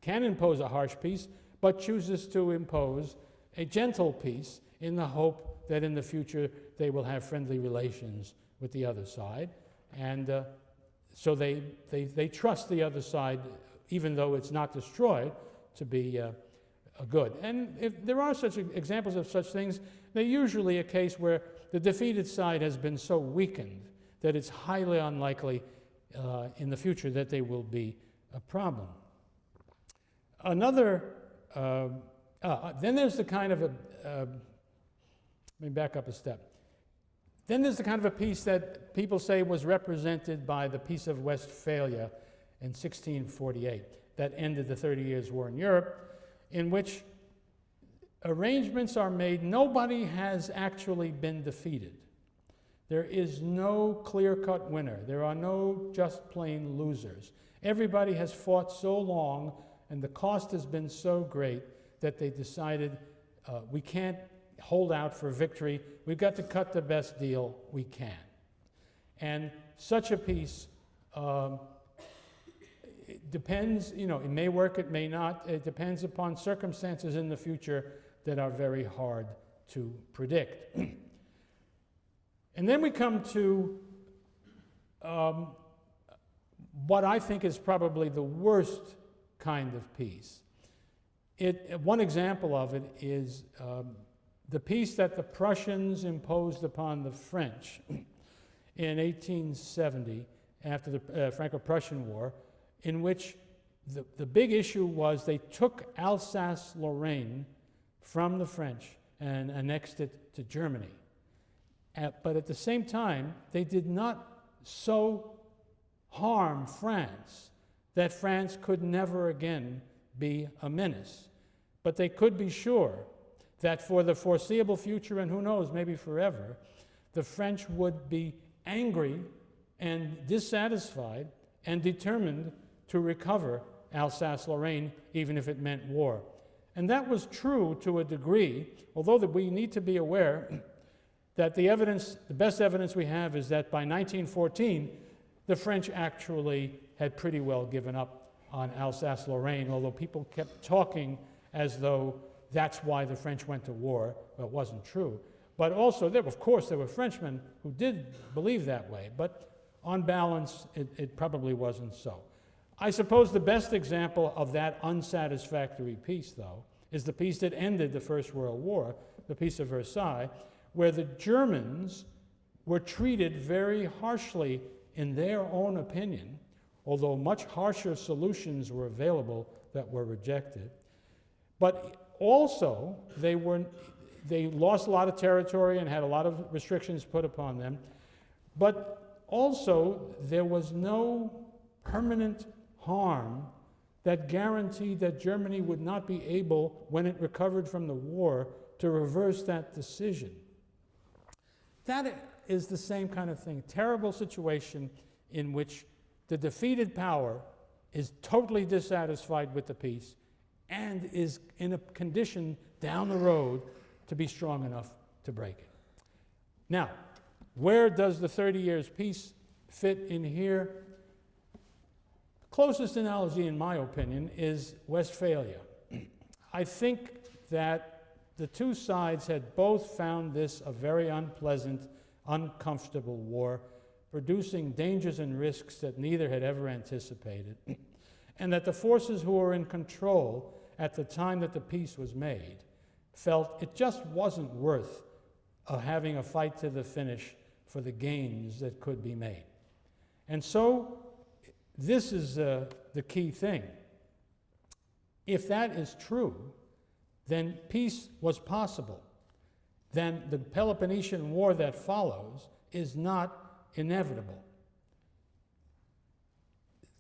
impose a harsh peace, but chooses to impose a gentle peace in the hope that in the future they will have friendly relations with the other side. And so they trust the other side, even though it's not destroyed, to be good. And if there are such examples of such things, they're usually a case where the defeated side has been so weakened that it's highly unlikely in the future that they will be a problem. Another, then there's the kind of let me back up a step. Then there's the kind of a peace that people say was represented by the Peace of Westphalia in 1648 that ended the 30 Years' War in Europe, in which arrangements are made. Nobody has actually been defeated. There is no clear-cut winner. There are no just plain losers. Everybody has fought so long, and the cost has been so great that they decided we can't hold out for victory. We've got to cut the best deal we can. And such a peace it depends, it may work, it may not. It depends upon circumstances in the future that are very hard to predict. And then we come to what I think is probably the worst kind of peace. One example of it is the peace that the Prussians imposed upon the French in 1870 after the Franco-Prussian War, in which the big issue was they took Alsace-Lorraine from the French and annexed it to Germany. But at the same time, they did not so harm France that France could never again be a menace. But they could be sure that for the foreseeable future, and who knows, maybe forever, the French would be angry and dissatisfied and determined to recover Alsace-Lorraine, even if it meant war. And that was true to a degree, although that we need to be aware that the best evidence we have is that by 1914, the French actually had pretty well given up on Alsace-Lorraine, although people kept talking as though that's why the French went to war. Well, it wasn't true. But also, of course, there were Frenchmen who did believe that way, but on balance, it probably wasn't so. I suppose the best example of that unsatisfactory peace, though, is the peace that ended the First World War, the Peace of Versailles, where the Germans were treated very harshly in their own opinion, although much harsher solutions were available that were rejected. But also, they lost a lot of territory and had a lot of restrictions put upon them. But also, there was no permanent harm that guaranteed that Germany would not be able, when it recovered from the war, to reverse that decision. That is the same kind of thing. Terrible situation in which the defeated power is totally dissatisfied with the peace and is in a condition down the road to be strong enough to break it. Now, where does the 30 years peace fit in here? Closest analogy, in my opinion, is Westphalia. I think that the two sides had both found this a very unpleasant, uncomfortable war, producing dangers and risks that neither had ever anticipated, and that the forces who were in control at the time that the peace was made felt it just wasn't worth having a fight to the finish for the gains that could be made. And so this is the key thing. If that is true, then peace was possible. Then the Peloponnesian War that follows is not inevitable.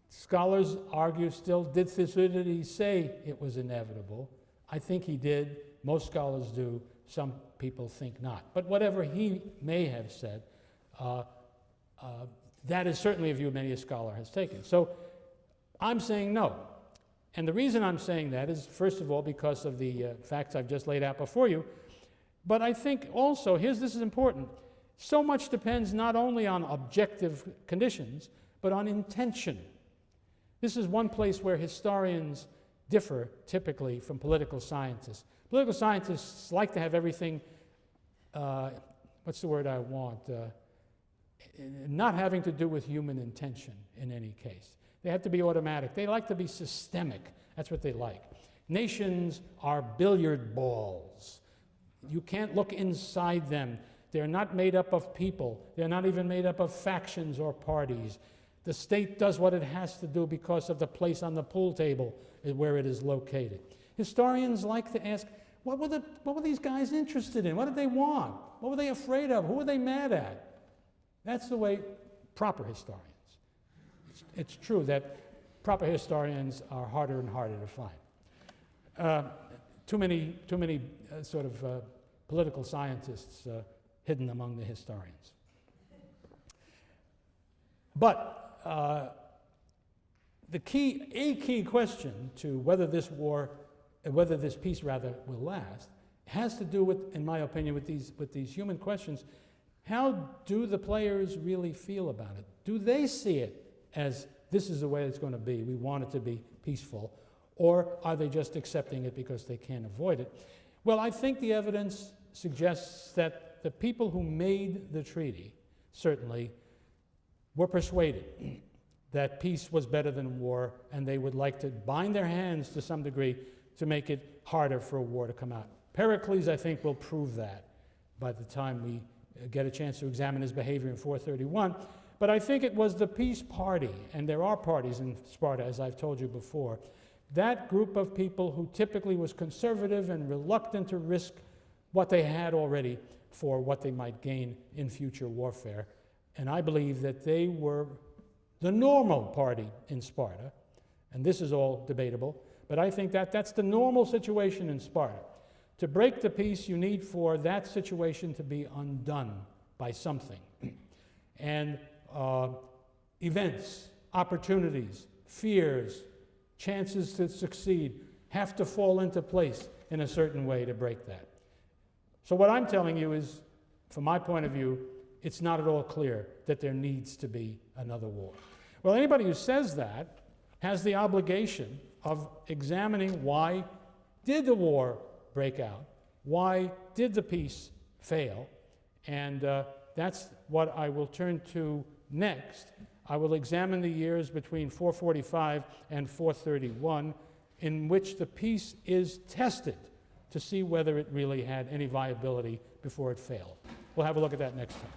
Scholars argue still, did Thucydides say it was inevitable? I think he did. Most scholars do. Some people think not. But whatever he may have said, that is certainly a view many a scholar has taken. So I'm saying no. And the reason I'm saying that is, first of all, because of the facts I've just laid out before you. But I think also, this is important, so much depends not only on objective conditions, but on intention. This is one place where historians differ typically from political scientists. Political scientists like to have everything, what's the word I want, not having to do with human intention in any case. They have to be automatic. They like to be systemic. That's what they like. Nations are billiard balls. You can't look inside them. They're not made up of people. They're not even made up of factions or parties. The state does what it has to do because of the place on the pool table where it is located. Historians like to ask, what were these guys interested in? What did they want? What were they afraid of? Who were they mad at? That's the way proper historians. It's true that proper historians are harder and harder to find. Too many sort of political scientists hidden among the historians. But a key question to whether this peace will last, has to do with, in my opinion, with these human questions. How do the players really feel about it? Do they see it as this is the way it's going to be, we want it to be peaceful, or are they just accepting it because they can't avoid it? Well, I think the evidence suggests that the people who made the treaty certainly were persuaded that peace was better than war, and they would like to bind their hands to some degree to make it harder for a war to come out. Pericles, I think, will prove that by the time we get a chance to examine his behavior in 431. But I think it was the peace party, and there are parties in Sparta, as I've told you before, that group of people who typically was conservative and reluctant to risk what they had already for what they might gain in future warfare. And I believe that they were the normal party in Sparta, and this is all debatable, but I think that that's the normal situation in Sparta. To break the peace, you need for that situation to be undone by something. And events, opportunities, fears, chances to succeed have to fall into place in a certain way to break that. So what I'm telling you is, from my point of view, it's not at all clear that there needs to be another war. Well, anybody who says that has the obligation of examining why did the war break out? Why did the peace fail? And that's what I will turn to next. I will examine the years between 445 and 431 in which the peace is tested to see whether it really had any viability before it failed. We'll have a look at that next time.